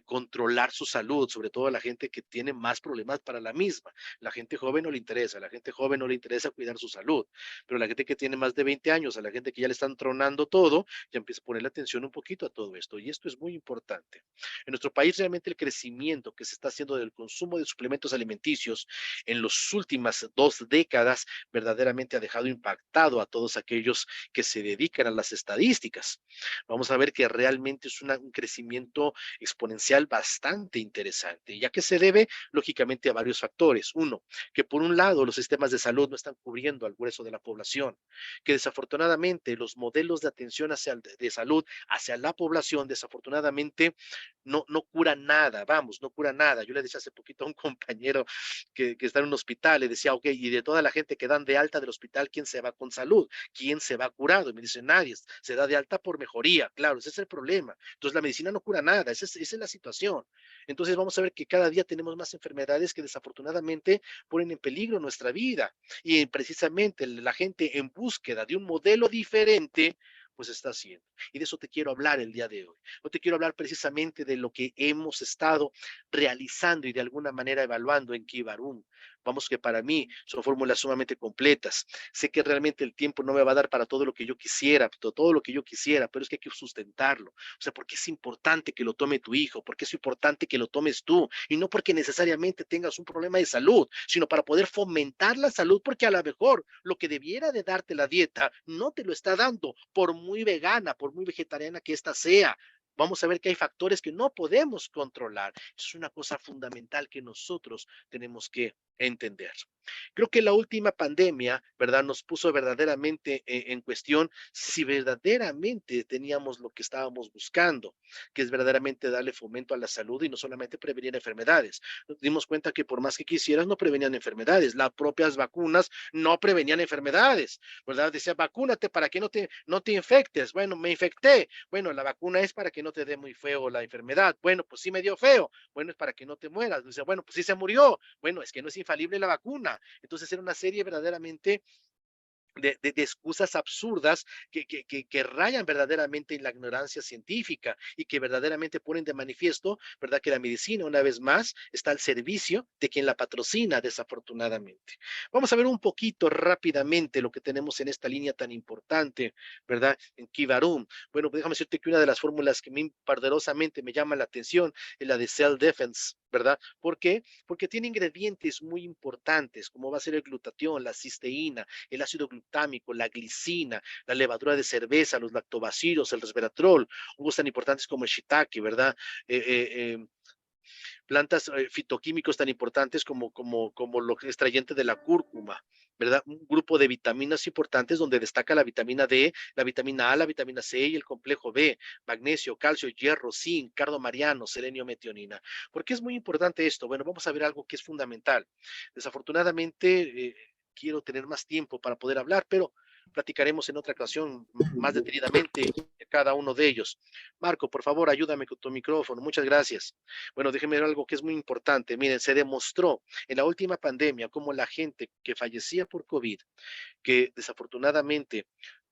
controlar su salud, sobre todo a la gente que tiene más problemas para la misma. La gente joven no le interesa, a la gente joven no le interesa cuidar su salud, pero la gente que tiene más de 20 años, a la gente que ya le están tronando todo, ya empieza a ponerle atención un poquito a todo esto. Y esto es muy importante. En nuestro país realmente el crecimiento que se está haciendo del consumo de suplementos alimenticios en las últimas 2 décadas verdaderamente ha dejado impactado a todos aquellos que se dedican a las estadísticas. Vamos a ver que realmente es un crecimiento exponencial bastante interesante, ya que se debe lógicamente a varios factores. Uno, que por un lado los sistemas de salud no están cubriendo al grueso de la población, que desafortunadamente los modelos de atención de salud hacia la población desafortunadamente no cura nada, vamos, no cura nada. Yo le decía hace poquito a un compañero que está en un hospital, le decía, ok, y de toda la gente que dan de alta del hospital, ¿quién se va con salud? ¿Quién se va curado? Y me dice, nadie, se da de alta por mejoría, claro, ese es el problema. Entonces la medicina no cura nada, esa es la situación. Entonces vamos a ver que cada día tenemos más enfermedades que desafortunadamente ponen en peligro nuestra vida. Y precisamente la gente en búsqueda de un modelo diferente, pues está haciendo. Y de eso te quiero hablar el día de hoy. Hoy te quiero hablar precisamente de lo que hemos estado realizando y de alguna manera evaluando en Kibarun. Vamos que para mí son fórmulas sumamente completas. Sé que realmente el tiempo no me va a dar para todo lo que yo quisiera, todo lo que yo quisiera, pero es que hay que sustentarlo. O sea, porque es importante que lo tome tu hijo, porque es importante que lo tomes tú, y no porque necesariamente tengas un problema de salud, sino para poder fomentar la salud, porque a lo mejor lo que debiera de darte la dieta no te lo está dando, por muy vegana, por muy vegetariana que ésta sea. Vamos a ver que hay factores que no podemos controlar. Eso es una cosa fundamental que nosotros tenemos que entender. Creo que la última pandemia, ¿verdad? Nos puso verdaderamente en cuestión si verdaderamente teníamos lo que estábamos buscando, que es verdaderamente darle fomento a la salud y no solamente prevenir enfermedades. Nos dimos cuenta que por más que quisieras, no prevenían enfermedades. Las propias vacunas no prevenían enfermedades, ¿verdad? Decía, vacúnate para que no te infectes. Bueno, me infecté. Bueno, la vacuna es para que no te dé muy feo la enfermedad. Bueno, pues sí me dio feo. Bueno, es para que no te mueras. Dice, bueno, pues sí se murió. Bueno, es que no es infalible la vacuna. Entonces era una serie verdaderamente de excusas absurdas que rayan verdaderamente en la ignorancia científica y que verdaderamente ponen de manifiesto, ¿verdad? Que la medicina, una vez más, está al servicio de quien la patrocina, desafortunadamente. Vamos a ver un poquito rápidamente lo que tenemos en esta línea tan importante, ¿verdad? En Kivarum. Bueno, pues déjame decirte que una de las fórmulas que me poderosamente me llama la atención es la de Cell Defense, ¿verdad? ¿Por qué? Porque tiene ingredientes muy importantes, como va a ser el glutatión, la cisteína, el ácido glutámico, la glicina, la levadura de cerveza, los lactobacilos, el resveratrol, hongos tan importantes como el shiitake, ¿verdad? Eh, eh, eh, plantas fitoquímicos tan importantes como lo extrayente de la cúrcuma, ¿verdad? Un grupo de vitaminas importantes donde destaca la vitamina D, la vitamina A, la vitamina C y el complejo B, magnesio, calcio, hierro, zinc, cardo mariano, selenio, metionina. ¿Por qué es muy importante esto? Bueno, vamos a ver algo que es fundamental. Desafortunadamente, quiero tener más tiempo para poder hablar, pero platicaremos en otra ocasión más detenidamente de cada uno de ellos. Marco, por favor, ayúdame con tu micrófono. Muchas gracias. Bueno, déjenme ver algo que es muy importante. Miren, se demostró en la última pandemia cómo la gente que fallecía por COVID, que desafortunadamente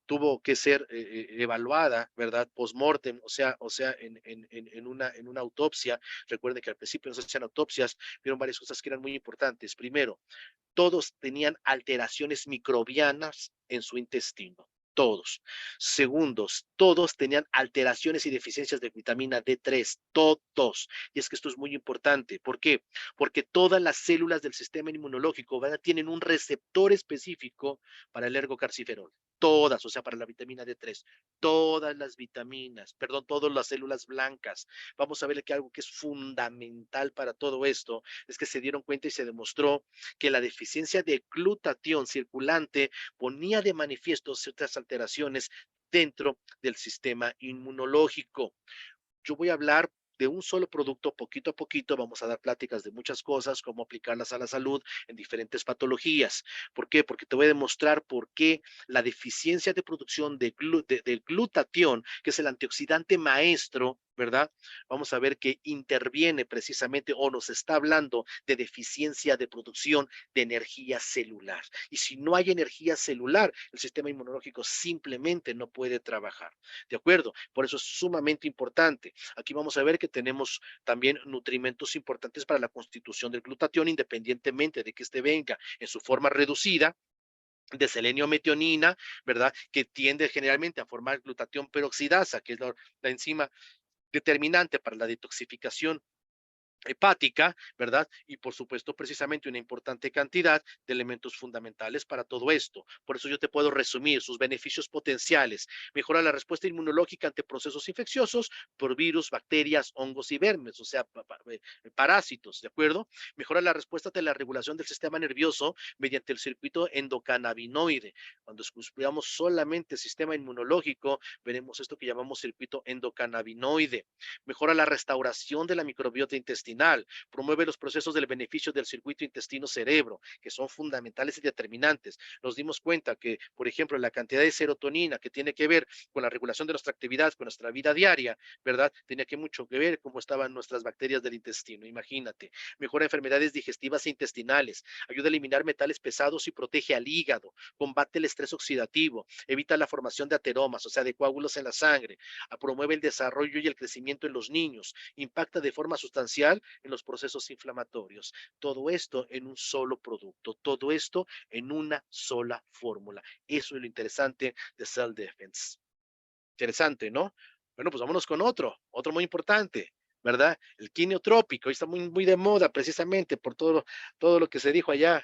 tuvo que ser evaluada, ¿verdad? Post-mortem, o sea en una autopsia. Recuerden que al principio no se hacían autopsias, vieron varias cosas que eran muy importantes. Primero, todos tenían alteraciones microbianas en su intestino. Todos. Segundos, todos tenían alteraciones y deficiencias de vitamina D3, todos. Y es que esto es muy importante. ¿Por qué? Porque todas las células del sistema inmunológico, ¿verdad? Tienen un receptor específico para el ergocarciferol. Todas, o sea, para la vitamina D3, todas las vitaminas, perdón, todas las células blancas. Vamos a ver que algo que es fundamental para todo esto es que se dieron cuenta y se demostró que la deficiencia de glutatión circulante ponía de manifiesto ciertas alteraciones dentro del sistema inmunológico. Yo voy a hablar de un solo producto poquito a poquito, vamos a dar pláticas de muchas cosas, cómo aplicarlas a la salud en diferentes patologías. ¿Por qué? Porque te voy a demostrar por qué la deficiencia de producción del glutatión, que es el antioxidante maestro, ¿verdad? Vamos a ver que interviene precisamente o nos está hablando de deficiencia de producción de energía celular. Y si no hay energía celular, el sistema inmunológico simplemente no puede trabajar. ¿De acuerdo? Por eso es sumamente importante. Aquí vamos a ver que tenemos también nutrimentos importantes para la constitución del glutatión, independientemente de que este venga en su forma reducida de selenio metionina, ¿verdad? Que tiende generalmente a formar glutatión peroxidasa, que es la enzima determinante para la detoxificación hepática, ¿verdad? Y por supuesto, precisamente una importante cantidad de elementos fundamentales para todo esto. Por eso yo te puedo resumir sus beneficios potenciales. Mejora la respuesta inmunológica ante procesos infecciosos por virus, bacterias, hongos y vermes, o sea, parásitos, ¿de acuerdo? Mejora la respuesta de la regulación del sistema nervioso mediante el circuito endocannabinoide. Cuando estudiamos solamente el sistema inmunológico, veremos esto que llamamos circuito endocannabinoide. Mejora la restauración de la microbiota intestinal, promueve los procesos del beneficio del circuito intestino-cerebro, que son fundamentales y determinantes. Nos dimos cuenta que, por ejemplo, la cantidad de serotonina que tiene que ver con la regulación de nuestra actividad, con nuestra vida diaria, ¿verdad? Tenía que mucho que ver cómo estaban nuestras bacterias del intestino, imagínate. Mejora enfermedades digestivas e intestinales, ayuda a eliminar metales pesados y protege al hígado, combate el estrés oxidativo, evita la formación de ateromas, o sea, de coágulos en la sangre, promueve el desarrollo y el crecimiento en los niños, impacta de forma sustancial en los procesos inflamatorios. Todo esto en un solo producto, todo esto en una sola fórmula. Eso es lo interesante de Cell Defense. Interesante, ¿no? Bueno, pues vámonos con otro muy importante, ¿verdad? El quimiotrópico, está muy de moda precisamente por todo lo que se dijo allá,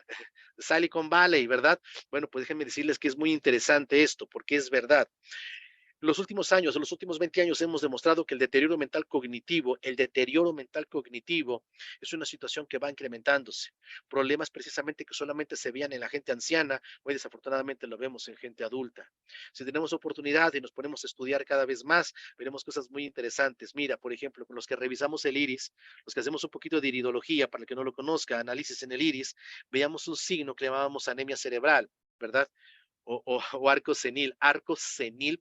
Silicon Valley, ¿verdad? Bueno, pues déjenme decirles que es muy interesante esto, porque es verdad. Los últimos años, en los últimos 20 años hemos demostrado que el deterioro mental cognitivo es una situación que va incrementándose. Problemas precisamente que solamente se veían en la gente anciana, hoy desafortunadamente lo vemos en gente adulta. Si tenemos oportunidad y nos ponemos a estudiar cada vez más, veremos cosas muy interesantes. Mira, por ejemplo, con los que revisamos el iris, los que hacemos un poquito de iridología, para el que no lo conozca, análisis en el iris, veíamos un signo que llamábamos anemia cerebral, ¿verdad? O arco senil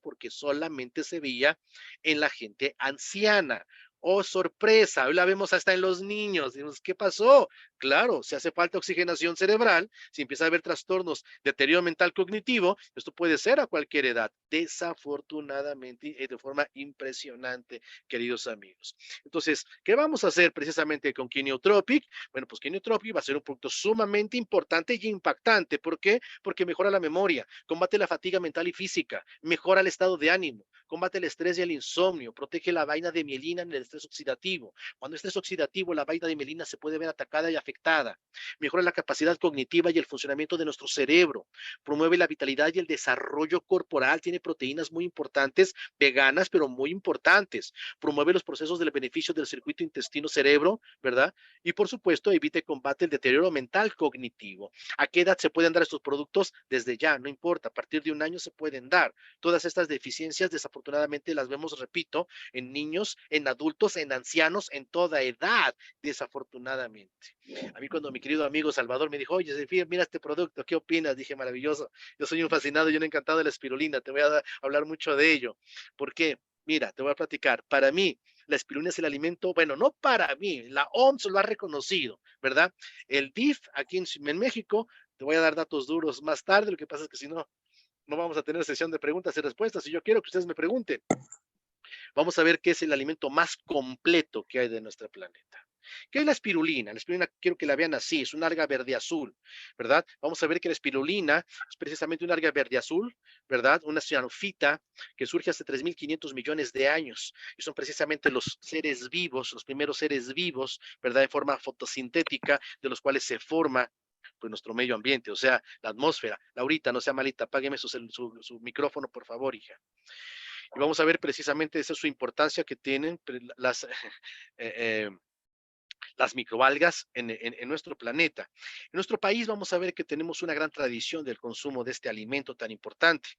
porque solamente se veía en la gente anciana. Oh, sorpresa, hoy la vemos hasta en los niños. Decimos, ¿qué pasó? Claro, si hace falta oxigenación cerebral, si empieza a haber trastornos, deterioro mental cognitivo, esto puede ser a cualquier edad, desafortunadamente y de forma impresionante, queridos amigos. Entonces, ¿qué vamos a hacer precisamente con Kiniotropic? Bueno, pues Kiniotropic va a ser un producto sumamente importante y impactante. ¿Por qué? Porque mejora la memoria, combate la fatiga mental y física, mejora el estado de ánimo, combate el estrés y el insomnio, protege la vaina de mielina en el estrés oxidativo. Cuando estrés oxidativo, la vaina de mielina se puede ver atacada y afectada. Mejora la capacidad cognitiva y el funcionamiento de nuestro cerebro. Promueve la vitalidad y el desarrollo corporal. Tiene proteínas muy importantes, veganas, pero muy importantes. Promueve los procesos del beneficio del circuito intestino-cerebro, ¿verdad? Y por supuesto, evita y combate el deterioro mental cognitivo. ¿A qué edad se pueden dar estos productos? Desde ya, no importa. A partir de un año se pueden dar. Todas estas deficiencias, desafortunadamente, las vemos, repito, en niños, en adultos, en ancianos, en toda edad, desafortunadamente. A mí cuando mi querido amigo Salvador me dijo, oye, Zefir, mira este producto, ¿qué opinas? Dije, maravilloso. Yo soy un fascinado y un encantado de la espirulina. Te voy a hablar mucho de ello. ¿Por qué? Mira, te voy a platicar. Para mí, la espirulina es el alimento, bueno, no para mí, la OMS lo ha reconocido, ¿verdad? El DIF aquí en México, te voy a dar datos duros más tarde, lo que pasa es que si no, no vamos a tener sesión de preguntas y respuestas y yo quiero que ustedes me pregunten. Vamos a ver qué es el alimento más completo que hay de nuestro planeta. ¿Qué es la espirulina? La espirulina quiero que la vean así, es un alga verde azul, ¿verdad? Vamos a ver que la espirulina es precisamente un alga verde azul, ¿verdad? Una cianofita que surge hace 3.500 millones de años y son precisamente los seres vivos, los primeros seres vivos, ¿verdad? De forma fotosintética, de los cuales se forma pues nuestro medio ambiente, o sea, la atmósfera. Laurita, no sea malita, apágueme su micrófono, por favor, hija. Y vamos a ver precisamente esa es su importancia que tienen las, eh, las microalgas en nuestro planeta. En nuestro país vamos a ver que tenemos una gran tradición del consumo de este alimento tan importante.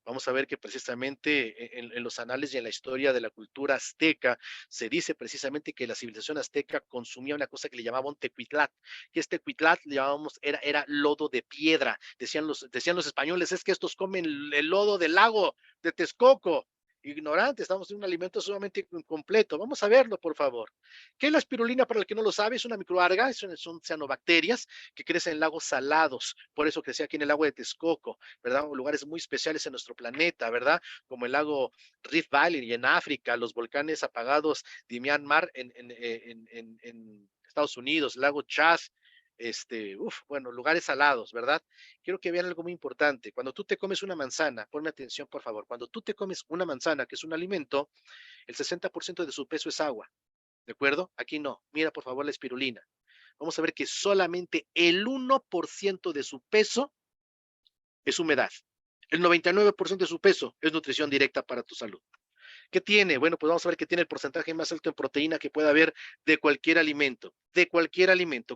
Vamos a ver que precisamente en los anales y en la historia de la cultura azteca se dice precisamente que la civilización azteca consumía una cosa que le llamaban tecuitlat, que este tecuitlat le llamábamos, era lodo de piedra. Decían los españoles, es que estos comen el lodo del lago de Texcoco. Ignorante, estamos en un alimento sumamente incompleto. Vamos a verlo, por favor. ¿Qué es la espirulina? Para el que no lo sabe, es una microalga, son cianobacterias que crecen en lagos salados, por eso crecía aquí en el lago de Texcoco, ¿verdad? Lugares muy especiales en nuestro planeta, ¿verdad? Como el lago Rift Valley y en África, los volcanes apagados de Myanmar en Estados Unidos, el lago Chas, bueno, lugares salados, ¿verdad? Quiero que vean algo muy importante. Cuando tú te comes una manzana, ponme atención, por favor, cuando tú te comes una manzana, que es un alimento, el 60% de su peso es agua. ¿De acuerdo? Aquí no. Mira, por favor, la espirulina. Vamos a ver que solamente el 1% de su peso es humedad. El 99% de su peso es nutrición directa para tu salud. ¿Qué tiene? Bueno, pues vamos a ver que tiene el porcentaje más alto en proteína que pueda haber de cualquier alimento,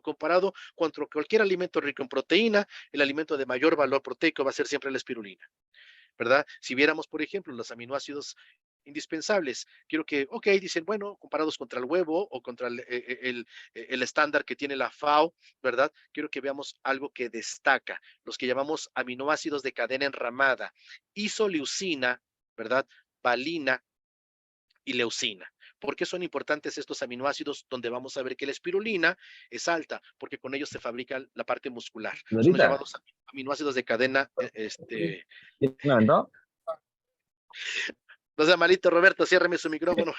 comparado contra cualquier alimento rico en proteína, el alimento de mayor valor proteico va a ser siempre la espirulina. ¿Verdad? Si viéramos, por ejemplo, los aminoácidos indispensables, quiero que, ok, dicen, bueno, comparados contra el huevo o contra el estándar que tiene la FAO, ¿verdad? Quiero que veamos algo que destaca, los que llamamos aminoácidos de cadena enramada, isoleucina, ¿verdad? Valina y leucina. ¿Por qué son importantes estos aminoácidos? Donde vamos a ver que la espirulina es alta, porque con ellos se fabrica la parte muscular. Son los Señorita, llamados aminoácidos de cadena, ¿quién me aventó? no sea malito, Roberto, ciérreme su micrófono.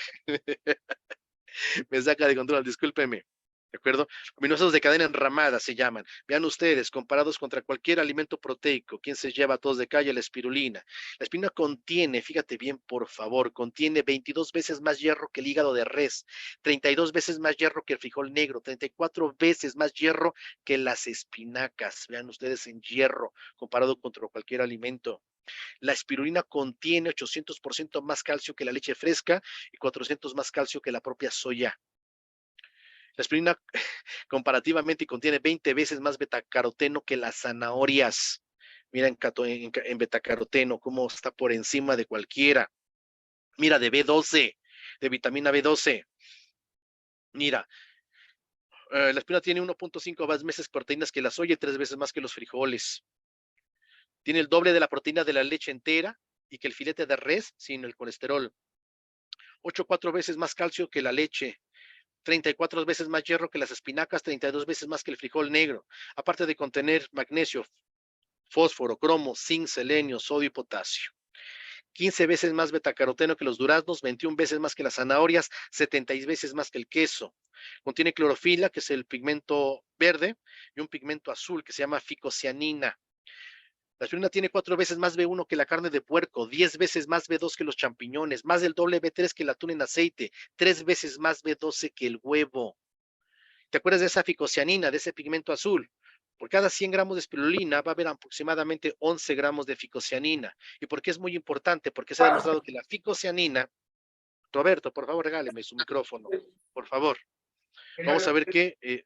Me saca de control, discúlpeme. ¿De acuerdo? Aminoácidos de cadena enramada se llaman. Vean ustedes, comparados contra cualquier alimento proteico, ¿quién se lleva a todos de calle? La espirulina. La espirulina contiene, fíjate bien, por favor, contiene 22 veces más hierro que el hígado de res, 32 veces más hierro que el frijol negro, 34 veces más hierro que las espinacas. Vean ustedes en hierro, comparado contra cualquier alimento. La espirulina contiene 800% más calcio que la leche fresca y 400 más calcio que la propia soya. La espirulina comparativamente contiene 20 veces más betacaroteno que las zanahorias. Mira en betacaroteno cómo está por encima de cualquiera. Mira de B12, de vitamina B12. Mira, la espirulina tiene 1.5 veces proteínas que la soya y 3 veces más que los frijoles. Tiene el doble de la proteína de la leche entera y que el filete de res sin el colesterol. 4 veces más calcio que la leche, 34 veces más hierro que las espinacas, 32 veces más que el frijol negro, aparte de contener magnesio, fósforo, cromo, zinc, selenio, sodio y potasio. 15 veces más betacaroteno que los duraznos, 21 veces más que las zanahorias, 70 veces más que el queso. Contiene clorofila, que es el pigmento verde, y un pigmento azul que se llama ficocianina. La espirulina tiene 4 veces más B1 que la carne de puerco, 10 veces más B2 que los champiñones, más del doble B3 que el atún en aceite, 3 veces más B12 que el huevo. ¿Te acuerdas de esa ficocianina, de ese pigmento azul? Por cada 100 gramos de espirulina va a haber aproximadamente 11 gramos de ficocianina. ¿Y por qué es muy importante? Porque se ha demostrado que la ficocianina, Roberto, por favor, regáleme su micrófono, por favor. Vamos a ver que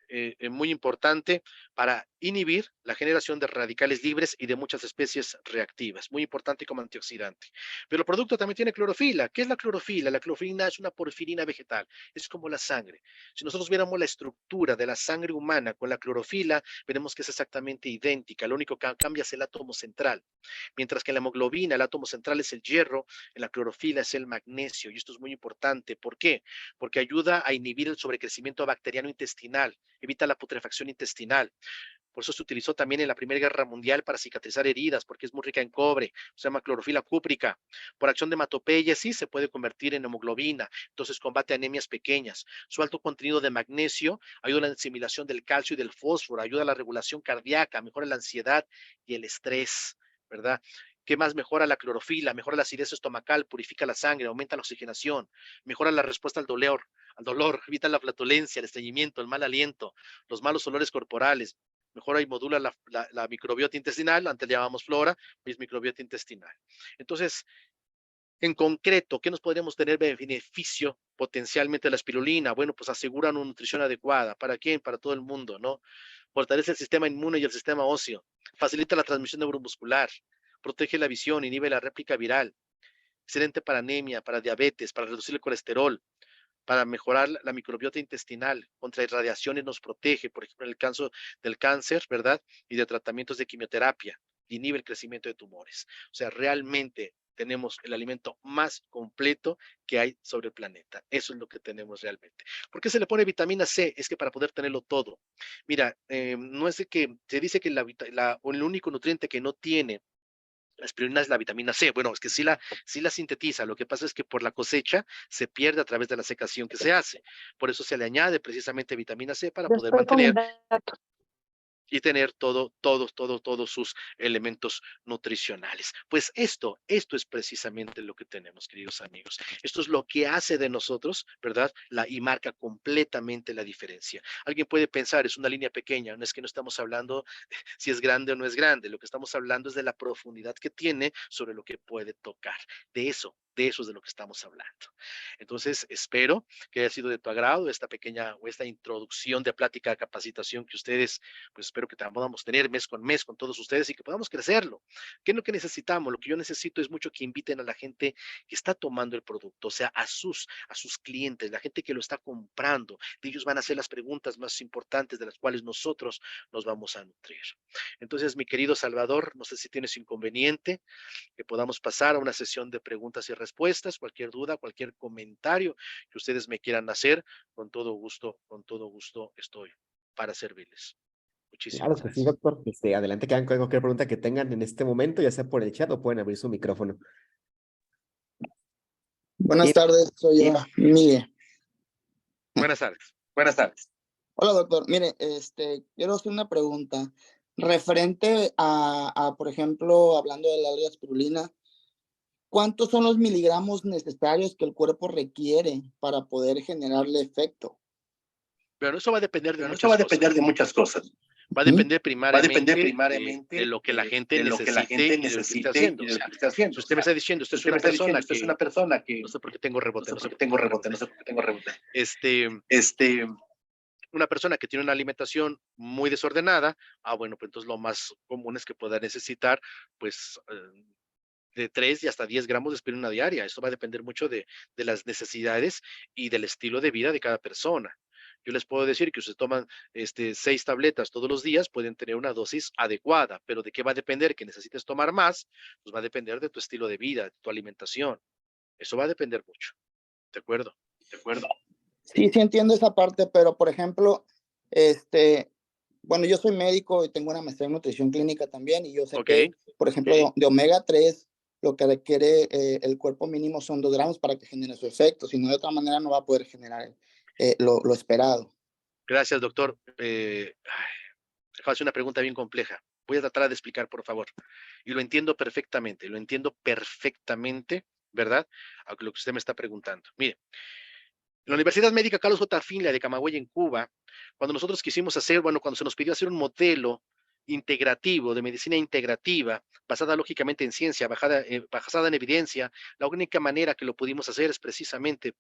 muy importante para inhibir la generación de radicales libres y de muchas especies reactivas, muy importante como antioxidante. Pero el producto también tiene clorofila. ¿Qué es la clorofila? La clorofila es una porfirina vegetal, es como la sangre. Si nosotros viéramos la estructura de la sangre humana con la clorofila, veremos que es exactamente idéntica, lo único que cambia es el átomo central. Mientras que en la hemoglobina el átomo central es el hierro, en la clorofila es el magnesio, y esto es muy importante. ¿Por qué? Porque ayuda a inhibir el sobrecrecimiento bacteriano intestinal, evita la putrefacción intestinal. Por eso se utilizó también en la Primera Guerra Mundial para cicatrizar heridas, porque es muy rica en cobre, se llama clorofila cúprica. Por acción de hematopeya, sí se puede convertir en hemoglobina, entonces combate anemias pequeñas. Su alto contenido de magnesio ayuda a la asimilación del calcio y del fósforo, ayuda a la regulación cardíaca, mejora la ansiedad y el estrés, ¿verdad? ¿Qué más mejora la clorofila? Mejora la acidez estomacal, purifica la sangre, aumenta la oxigenación, mejora la respuesta al dolor, evita la flatulencia, el estreñimiento, el mal aliento, los malos olores corporales, mejora y modula la microbiota intestinal, antes le llamamos flora, es microbiota intestinal. Entonces, en concreto, ¿qué nos podríamos tener beneficio potencialmente de la espirulina? Bueno, pues asegura una nutrición adecuada. ¿Para quién? Para todo el mundo, ¿no? Fortalece el sistema inmune y el sistema óseo, facilita la transmisión neuromuscular, protege la visión, inhibe la réplica viral, excelente para anemia, para diabetes, para reducir el colesterol, para mejorar la microbiota intestinal, contra irradiaciones nos protege, por ejemplo, en el caso del cáncer, ¿verdad? Y de tratamientos de quimioterapia, inhibe el crecimiento de tumores. O sea, realmente tenemos el alimento más completo que hay sobre el planeta. Eso es lo que tenemos realmente. ¿Por qué se le pone vitamina C? Es que para poder tenerlo todo. Mira, no es de que se dice que el único nutriente que no tiene la espirulina es la vitamina C. Bueno, es que sí la sintetiza. Lo que pasa es que por la cosecha se pierde a través de la secación que se hace. Por eso se le añade precisamente vitamina C para poder Después con mis mantener datos. y tener todos sus elementos nutricionales. Pues esto es precisamente lo que tenemos, queridos amigos. Esto es lo que hace de nosotros, ¿verdad? Y marca completamente la diferencia. Alguien puede pensar, es una línea pequeña, no es que no estamos hablando si es grande o no es grande, lo que estamos hablando es de la profundidad que tiene sobre lo que puede tocar. De eso es de lo que estamos hablando. Entonces, espero que haya sido de tu agrado esta pequeña o esta introducción de plática de capacitación que ustedes, pues espero que podamos tener mes con todos ustedes y que podamos crecerlo. ¿Qué es lo que necesitamos? Lo que yo necesito es mucho que inviten a la gente que está tomando el producto, o sea, a sus clientes, la gente que lo está comprando. De ellos van a hacer las preguntas más importantes de las cuales nosotros nos vamos a nutrir. Entonces, mi querido Salvador, no sé si tienes inconveniente que podamos pasar a una sesión de preguntas y respuestas, cualquier duda, cualquier comentario que ustedes me quieran hacer, con todo gusto estoy para servirles. Claro Muchísimas que sí, gracias. doctor. Adelante que hagan cualquier pregunta que tengan en este momento, ya sea por el chat o pueden abrir su micrófono. Buenas Bien, tardes, soy yo, Miguel. Buenas tardes. Buenas tardes. Hola, doctor. Mire, quiero hacer una pregunta referente por ejemplo, hablando de la alga espirulina, ¿cuántos son los miligramos necesarios que el cuerpo requiere para poder generarle efecto? Pero eso va a depender de Pero eso va muchas a depender cosas. de muchas cosas. Va a ¿Mm? depender Va a depender primariamente de primariamente lo que la gente de lo que la necesite gente y de lo que esté necesite haciendo. y O de lo sea, que esté si haciendo. O usted me sea, está diciendo, usted si es usted me una está diciendo, persona usted es que, una persona no que sé por qué tengo no rebote, sé no sé por qué por qué tengo tengo rebote, no rebote. sé por qué tengo rebote. Este, Este, una persona que tiene una alimentación muy desordenada, bueno, pues entonces lo más común es que pueda necesitar, pues, de 3 y hasta 10 gramos de espirulina diaria. Esto va a depender mucho de las necesidades y del estilo de vida de cada persona. Yo les puedo decir que si ustedes toman 6 tabletas todos los días, pueden tener una dosis adecuada, pero ¿de qué va a depender que necesites tomar más? Pues va a depender de tu estilo de vida, de tu alimentación. Eso va a depender mucho. de acuerdo. Sí, sí entiendo esa parte, pero por ejemplo, este, bueno, yo soy médico y tengo una maestría en nutrición clínica también, y yo sé Ok, que, por ejemplo, de omega 3, lo que requiere el cuerpo mínimo son 2 gramos para que genere su efecto, si no, de otra manera no va a poder generar lo esperado. gracias, doctor. Déjame hacer una pregunta bien compleja. Voy a tratar de explicar, por favor. Y lo entiendo perfectamente, ¿verdad? A lo que usted me está preguntando. Mire, en la Universidad Médica Carlos J. Finlay de Camagüey, en Cuba, cuando nosotros quisimos hacer, bueno, cuando se nos pidió hacer un modelo integrativo, de medicina integrativa, basada lógicamente en ciencia, basada en evidencia, la única manera que lo pudimos hacer es precisamente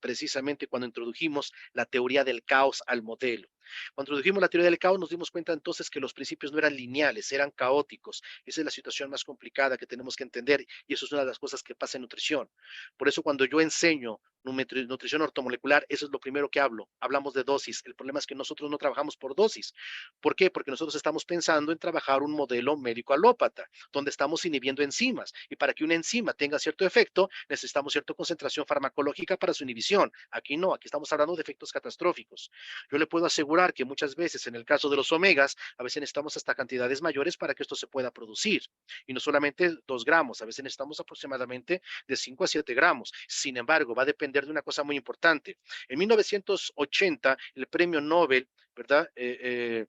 cuando introdujimos la teoría del caos al modelo. Cuando introdujimos la teoría del caos, nos dimos cuenta entonces que los principios no eran lineales, eran caóticos. Esa es la situación más complicada que tenemos que entender, y eso es una de las cosas que pasa en nutrición. Por eso cuando yo enseño nutrición ortomolecular, eso es lo primero que hablo. Hablamos de dosis. El problema es que nosotros no trabajamos por dosis. ¿Por qué? Porque nosotros estamos pensando en trabajar un modelo médico-alópata, donde estamos inhibiendo enzimas. Y para que una enzima tenga cierto efecto, necesitamos cierta concentración farmacológica para su inhibición. Aquí no, aquí estamos hablando de efectos catastróficos. Yo le puedo asegurar que muchas veces, en el caso de los omegas, a veces necesitamos hasta cantidades mayores para que esto se pueda producir. Y no solamente 2 gramos, a veces necesitamos aproximadamente de 5 a 7 gramos. Sin embargo, va a depender de una cosa muy importante. En 1980, el premio Nobel, ¿verdad? De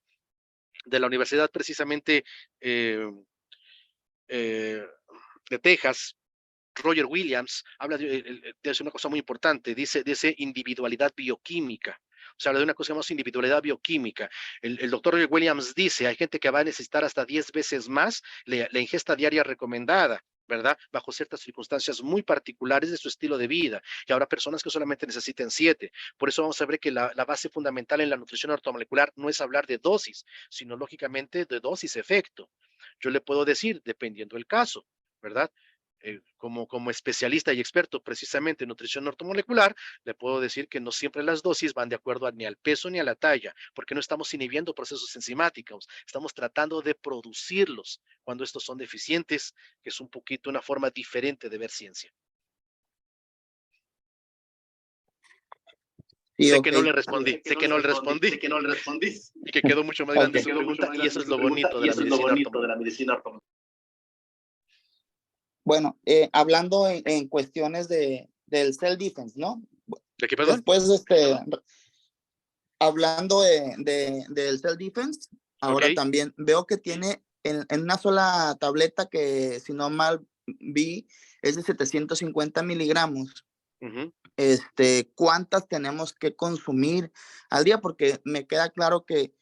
la universidad precisamente eh, eh, de Texas, Roger Williams, habla de una cosa muy importante, dice individualidad bioquímica. O sea, habla de una cosa que llamamos individualidad bioquímica. El doctor Roger Williams dice, hay gente que va a necesitar hasta 10 veces más la ingesta diaria recomendada, ¿verdad? Bajo ciertas circunstancias muy particulares de su estilo de vida. Y habrá personas que solamente necesiten 7. Por eso vamos a ver que la base fundamental en la nutrición ortomolecular no es hablar de dosis, sino lógicamente de dosis-efecto. Yo le puedo decir, dependiendo del caso, ¿verdad? Como especialista y experto precisamente en nutrición ortomolecular, le puedo decir que no siempre las dosis van de acuerdo ni al peso ni a la talla, porque no estamos inhibiendo procesos enzimáticos, estamos tratando de producirlos cuando estos son deficientes, que es un poquito una forma diferente de ver ciencia. Sí, Sé ok. que no le respondí, sé que no le respondí y que quedó mucho más grande Ok. su pregunta, y eso es lo bonito de la medicina ortomolecular. Bueno, hablando en cuestiones del self-defense, ¿no? ¿De qué, perdón? Después, hablando del self-defense, Ok, ahora también veo que tiene en una sola tableta que, si no mal vi, es de 750 miligramos. ujú, ¿Cuántas tenemos que consumir al día? Porque me queda claro que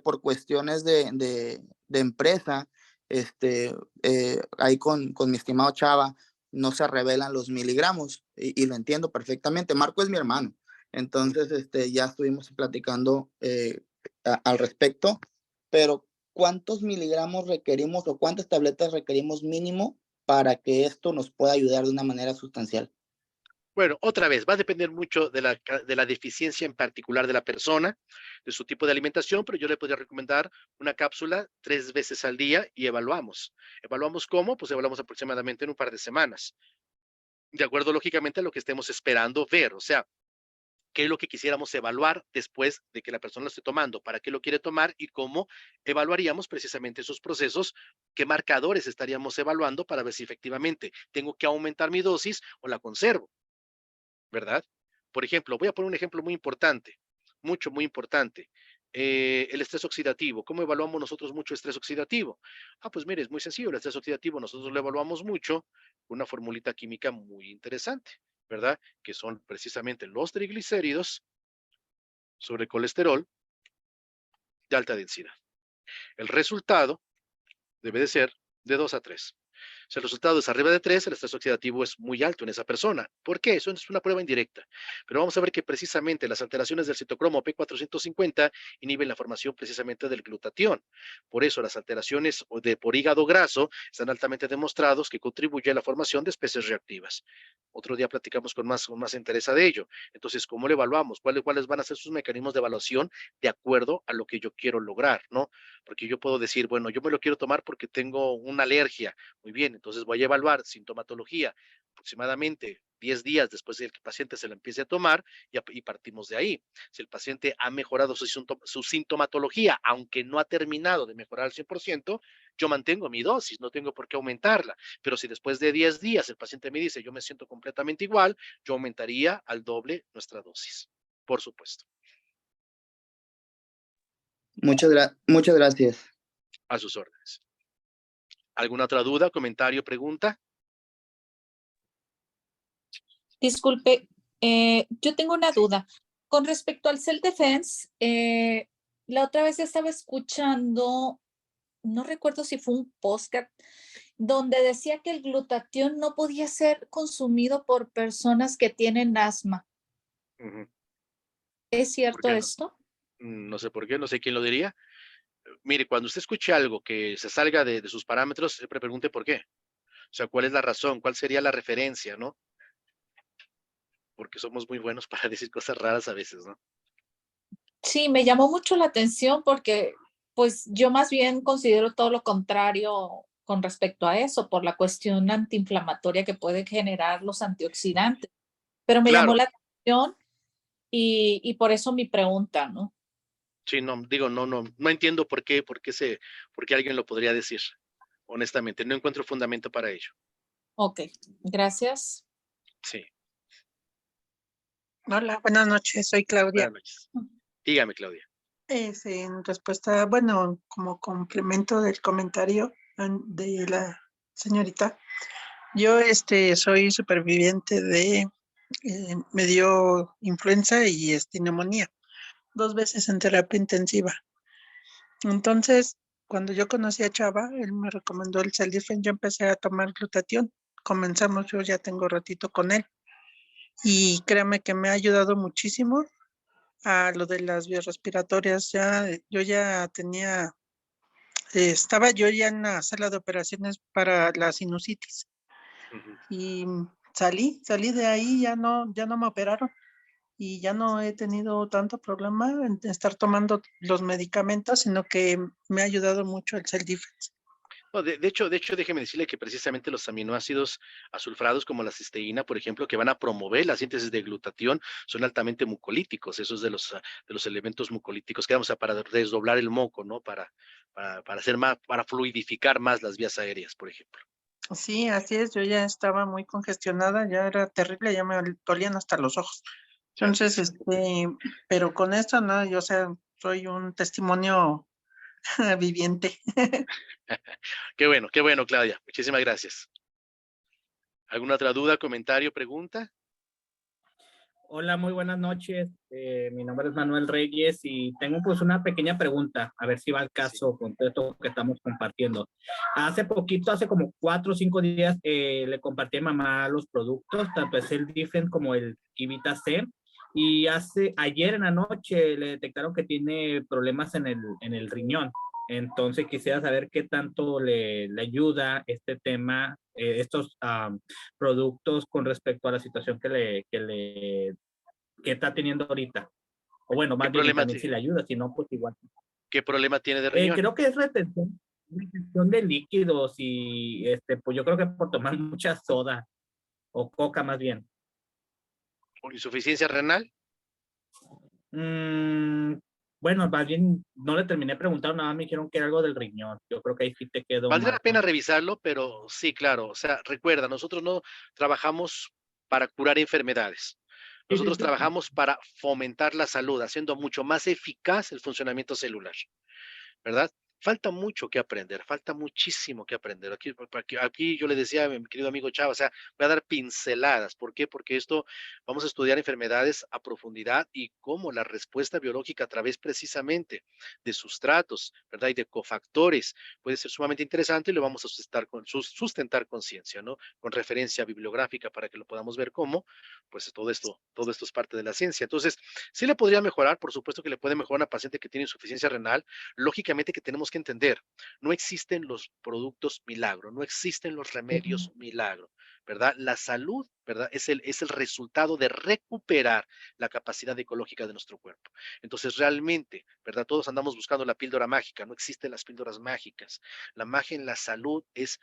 por cuestiones de empresa, ahí con mi estimado Chava, no se revelan los miligramos y lo entiendo perfectamente. Marco es mi hermano, entonces ya estuvimos platicando al respecto, pero ¿cuántos miligramos requerimos o cuántas tabletas requerimos mínimo para que esto nos pueda ayudar de una manera sustancial? Bueno, otra vez, va a depender mucho de la deficiencia en particular de la persona, de su tipo de alimentación, pero yo le podría recomendar una cápsula 3 veces al día y evaluamos. ¿Evaluamos cómo? Pues evaluamos aproximadamente en un par de semanas, de acuerdo lógicamente a lo que estemos esperando ver, o sea, qué es lo que quisiéramos evaluar después de que la persona lo esté tomando, para qué lo quiere tomar y cómo evaluaríamos precisamente esos procesos, qué marcadores estaríamos evaluando para ver si efectivamente tengo que aumentar mi dosis o la conservo. ¿Verdad? Por ejemplo, voy a poner un ejemplo muy importante, muy importante. El estrés oxidativo. ¿Cómo evaluamos nosotros mucho estrés oxidativo? Ah, pues mire, es muy sencillo. El estrés oxidativo nosotros lo evaluamos mucho con una formulita química muy interesante, ¿verdad? Que son precisamente los triglicéridos sobre colesterol de alta densidad. El resultado debe de ser de 2 a 3. Si el resultado es arriba de 3, el estrés oxidativo es muy alto en esa persona. ¿Por qué? Eso es una prueba indirecta. Pero vamos a ver que precisamente las alteraciones del citocromo P450 inhiben la formación precisamente del glutatión. Por eso las alteraciones por hígado graso están altamente demostrados que contribuye a la formación de especies reactivas. Otro día platicamos con más interés de ello. Entonces, ¿cómo lo evaluamos? ¿Cuáles van a ser sus mecanismos de evaluación de acuerdo a lo que yo quiero lograr, ¿no? Porque yo puedo decir, bueno, yo me lo quiero tomar porque tengo una alergia. Muy bien, entonces voy a evaluar sintomatología aproximadamente 10 días después de que el paciente se la empiece a tomar y partimos de ahí. Si el paciente ha mejorado su sintomatología, aunque no ha terminado de mejorar al 100%, yo mantengo mi dosis, no tengo por qué aumentarla. Pero si después de 10 días el paciente me dice, yo me siento completamente igual, yo aumentaría al doble nuestra dosis, por supuesto. Muchas gracias. A sus órdenes. ¿Alguna otra duda, comentario, pregunta? Disculpe, yo tengo una duda. Con respecto al self-defense, la otra vez estaba escuchando, no recuerdo si fue un podcast, donde decía que el glutatión no podía ser consumido por personas que tienen asma. Ujú. ¿Es ¿Por cierto qué no? esto? No sé por qué, no sé quién lo diría. Mire, cuando usted escuche algo que se salga de sus parámetros, siempre pregunte por qué. O sea, ¿cuál es la razón? ¿Cuál sería la referencia, no? Porque somos muy buenos para decir cosas raras a veces, ¿no? Sí, me llamó mucho la atención porque pues yo más bien considero todo lo contrario con respecto a eso, por la cuestión antiinflamatoria que pueden generar los antioxidantes. Pero me llamó Claro, la atención y por eso mi pregunta, ¿no? sí, no, digo, no entiendo por qué alguien lo podría decir, honestamente, no encuentro fundamento para ello. Ok, gracias. Sí, Hola, buenas noches, soy Claudia. buenas noches. Dígame, Claudia. Es en respuesta, bueno, como complemento del comentario de la señorita, yo soy superviviente de, me dio influenza y neumonía, 2 veces en terapia intensiva. Entonces, cuando yo conocí a Chava, él me recomendó el Celdifen, yo empecé a tomar glutatión. Comenzamos, yo ya tengo ratito con él y créame que me ha ayudado muchísimo a lo de las vías respiratorias. Yo ya tenía, estaba yo ya en la sala de operaciones para la sinusitis Ujú. y salí de ahí, ya no me operaron y ya no he tenido tanto problema en estar tomando los medicamentos, sino que me ha ayudado mucho el self defense. No, de hecho, déjeme decirle que precisamente los aminoácidos asulfurados como la cisteína, por ejemplo, que van a promover la síntesis de glutatión, son altamente mucolíticos, esos de los elementos mucolíticos que vamos a para desdoblar el moco, ¿no? Para hacer más, para fluidificar más las vías aéreas, por ejemplo. Sí, así es, yo ya estaba muy congestionada, ya era terrible, ya me dolían hasta los ojos. Sí, así Entonces, es. pero con esto, ¿no? Yo, o sea, soy un testimonio viviente. Qué bueno, Claudia. Muchísimas gracias. ¿Alguna otra duda, comentario, pregunta? Hola, muy buenas noches. Mi nombre es Manuel Reyes y tengo pues una pequeña pregunta, a ver si va al Sí. caso con todo esto que estamos compartiendo. Hace poquito, hace como 4 o 5 días, le compartí a mamá los productos, tanto es el Difen como el Kivita C. Y ayer en la noche le detectaron que tiene problemas en el riñón. Entonces quisiera saber qué tanto le ayuda este tema, estos productos con respecto a la situación que está teniendo ahorita. O bueno, ¿Qué más bien, y problema, también si le ayuda, si no, pues igual. qué problema tiene de riñón? Creo que es retención de líquidos y pues yo creo que por tomar mucha soda o coca más bien. ¿Por insuficiencia renal? Mm, bueno, más bien no le terminé preguntando, nada más me dijeron que era algo del riñón. Yo creo que ahí sí te quedó Valdría la mal pena con... revisarlo, pero sí, claro. O sea, recuerda, nosotros no trabajamos para curar enfermedades. Sí, sí, Nosotros sí. trabajamos para fomentar la salud, haciendo mucho más eficaz el funcionamiento celular. ¿Verdad? Falta mucho que aprender, falta muchísimo que aprender. Aquí yo le decía a mi querido amigo Chava, o sea, voy a dar pinceladas. ¿Por qué? Porque esto vamos a estudiar enfermedades a profundidad y cómo la respuesta biológica a través precisamente de sustratos, ¿verdad? Y de cofactores puede ser sumamente interesante y lo vamos a sustentar con ciencia, ¿no? Con referencia bibliográfica para que lo podamos ver cómo, pues todo esto es parte de la ciencia. Entonces, sí le podría mejorar, por supuesto que le puede mejorar a una paciente que tiene insuficiencia renal. Lógicamente que tenemos que entender, no existen los productos milagro, no existen los remedios milagro, ¿verdad? La salud, ¿verdad? Es el resultado de recuperar la capacidad ecológica de nuestro cuerpo. Entonces, realmente, ¿verdad? Todos andamos buscando la píldora mágica, no existen las píldoras mágicas. La magia en la salud es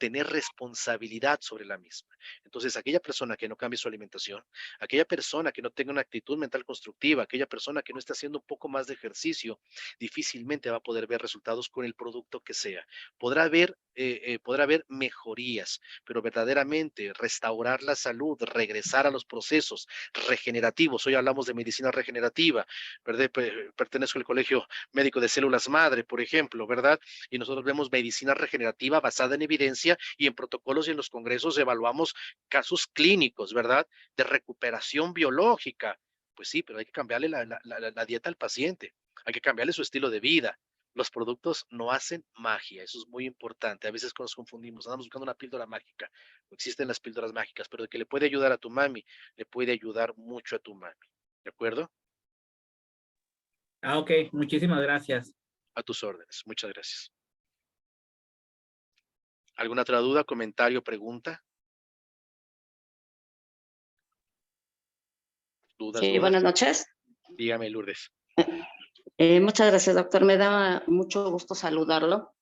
tener responsabilidad sobre la misma. Entonces, aquella persona que no cambie su alimentación, aquella persona que no tenga una actitud mental constructiva, aquella persona que no esté haciendo un poco más de ejercicio, difícilmente va a poder ver resultados con el producto que sea. Podrá haber mejorías, pero verdaderamente restaurar la salud, regresar a los procesos regenerativos. Hoy hablamos de medicina regenerativa, ¿verdad? Pertenezco al Colegio Médico de Células Madre, por ejemplo, ¿verdad? Y nosotros vemos medicina regenerativa basada en evidencia y en protocolos y en los congresos evaluamos casos clínicos, ¿verdad? De recuperación biológica. Pues sí, pero hay que cambiarle la dieta al paciente, hay que cambiarle su estilo de vida. Los productos no hacen magia, eso es muy importante. A veces nos confundimos, andamos buscando una píldora mágica. No existen las píldoras mágicas, pero de que le puede ayudar a tu mami, le puede ayudar mucho a tu mami. ¿De acuerdo? Ah, ok, muchísimas gracias. A tus órdenes. Muchas gracias. ¿Alguna otra duda, comentario, pregunta? ¿Dudas, Sí, dudas? buenas noches. Dígame, Lourdes. Muchas gracias, doctor. Me da mucho gusto saludarlo.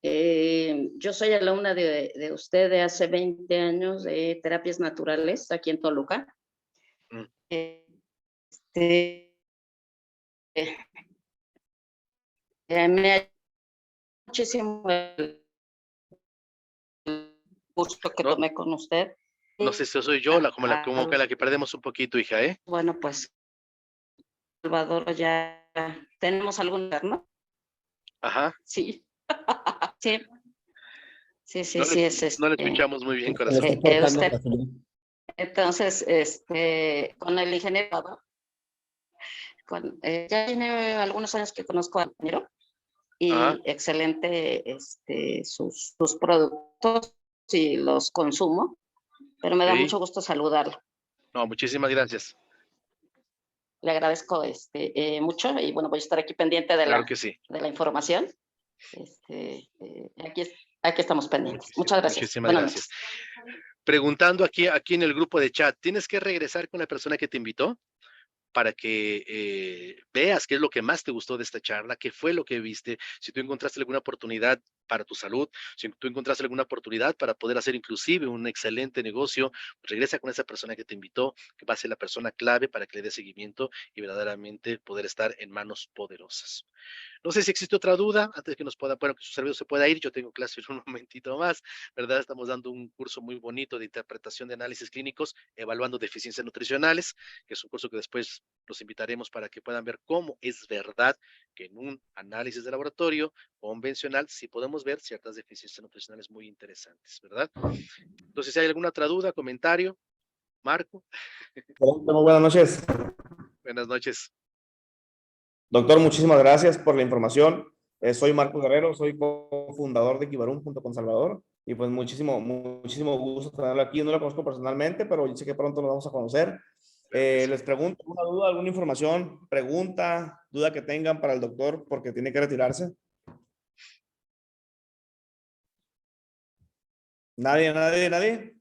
Yo soy alumna de usted de hace 20 años de terapias naturales aquí en Toluca. Mm. Me ha muchísimo el gusto que No. tomé con usted. No sé si soy yo, como que la que perdemos un poquito, hija, ¿eh? Bueno, pues, Salvador, ya tenemos algún ¿no? Ajá. Sí. Sí. Sí, No sí, no le escuchamos muy bien, Se le corazón. está cortando usted. la señal. Entonces, con el ingeniero, ya tiene algunos años que conozco al ingeniero y Ajá. excelente sus productos y los consumo, pero me da Ok. mucho gusto saludarlo. No, muchísimas gracias. Le agradezco mucho y bueno, voy a estar aquí pendiente de Claro que sí. la información. Aquí estamos pendientes. Muchas gracias. Muchísimas Buenas gracias. noches. Preguntando aquí en el grupo de chat, ¿tienes que regresar con la persona que te invitó? Para que veas qué es lo que más te gustó de esta charla, qué fue lo que viste, si tú encontraste alguna oportunidad para tu salud, si tú encontraste alguna oportunidad para poder hacer inclusive un excelente negocio, pues regresa con esa persona que te invitó, que va a ser la persona clave para que le dé seguimiento y verdaderamente poder estar en manos poderosas. No sé si existe otra duda, antes que que su servidor se pueda ir, yo tengo clase en un momentito más, ¿verdad? Estamos dando un curso muy bonito de interpretación de análisis clínicos, evaluando deficiencias nutricionales, que es un curso que después los invitaremos para que puedan ver cómo es verdad que en un análisis de laboratorio convencional sí podemos ver ciertas deficiencias nutricionales muy interesantes, ¿verdad? Entonces, si hay alguna otra duda, comentario, Marco. Muy buenas noches. Buenas noches. Doctor, muchísimas gracias por la información. Soy Marco Guerrero, soy cofundador de Kivarum junto con Salvador. Y pues muchísimo gusto tenerlo aquí. No lo conozco personalmente, pero yo sé que pronto nos vamos a conocer. Les pregunto, ¿alguna duda, alguna información, pregunta, duda que tengan para el doctor porque tiene que retirarse? ¿Nadie?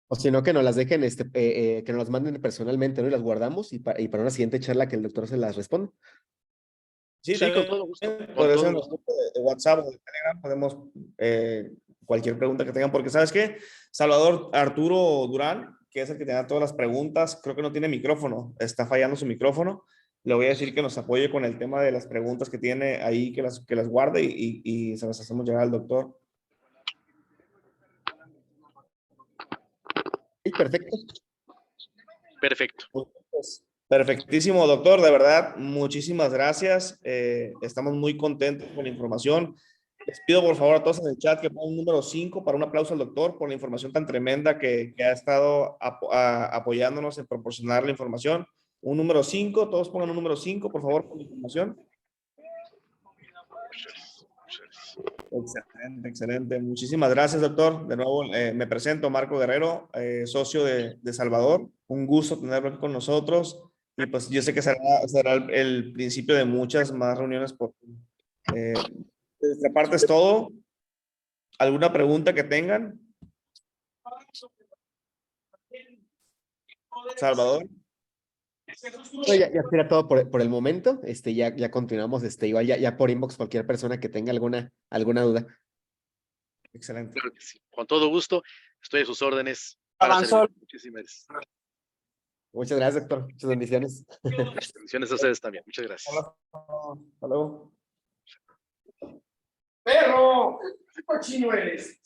O si no, que nos las dejen, que nos las manden personalmente, ¿no? Y las guardamos y para una siguiente charla que el doctor se las responda. Sí, con todo gusto. Por eso en los grupos de WhatsApp o de Telegram podemos cualquier pregunta que tengan, porque ¿sabes qué? Salvador Arturo Durán, que es el que tiene todas las preguntas, creo que no tiene micrófono, está fallando su micrófono. Le voy a decir que nos apoye con el tema de las preguntas que tiene ahí, que las guarde y se las hacemos llegar al doctor. Sí, perfecto. Perfecto. Pues, perfectísimo, doctor. De verdad, muchísimas gracias. Estamos muy contentos con la información. Les pido por favor a todos en el chat que pongan un número 5 para un aplauso al doctor por la información tan tremenda que ha estado apoyándonos en proporcionar la información. Un número 5, todos pongan un número 5, por favor, por la información. Excelente, excelente. Muchísimas gracias, doctor. De nuevo, me presento, Marco Guerrero, socio de Salvador. Un gusto tenerlo aquí con nosotros. Y pues yo sé que será el principio de muchas más reuniones. De nuestra parte es todo. ¿Alguna pregunta que tengan? Salvador. No, ya será todo por el momento. Ya continuamos. Igual ya por inbox cualquier persona que tenga alguna duda. Excelente. Claro que sí. Con todo gusto, estoy a sus órdenes. Para Avanzó. servir. Muchísimas Muchas gracias, doctor. Muchas bendiciones. bendiciones a ustedes también. Muchas gracias. Hasta luego. ¡Perro! ¿Qué cochino eres?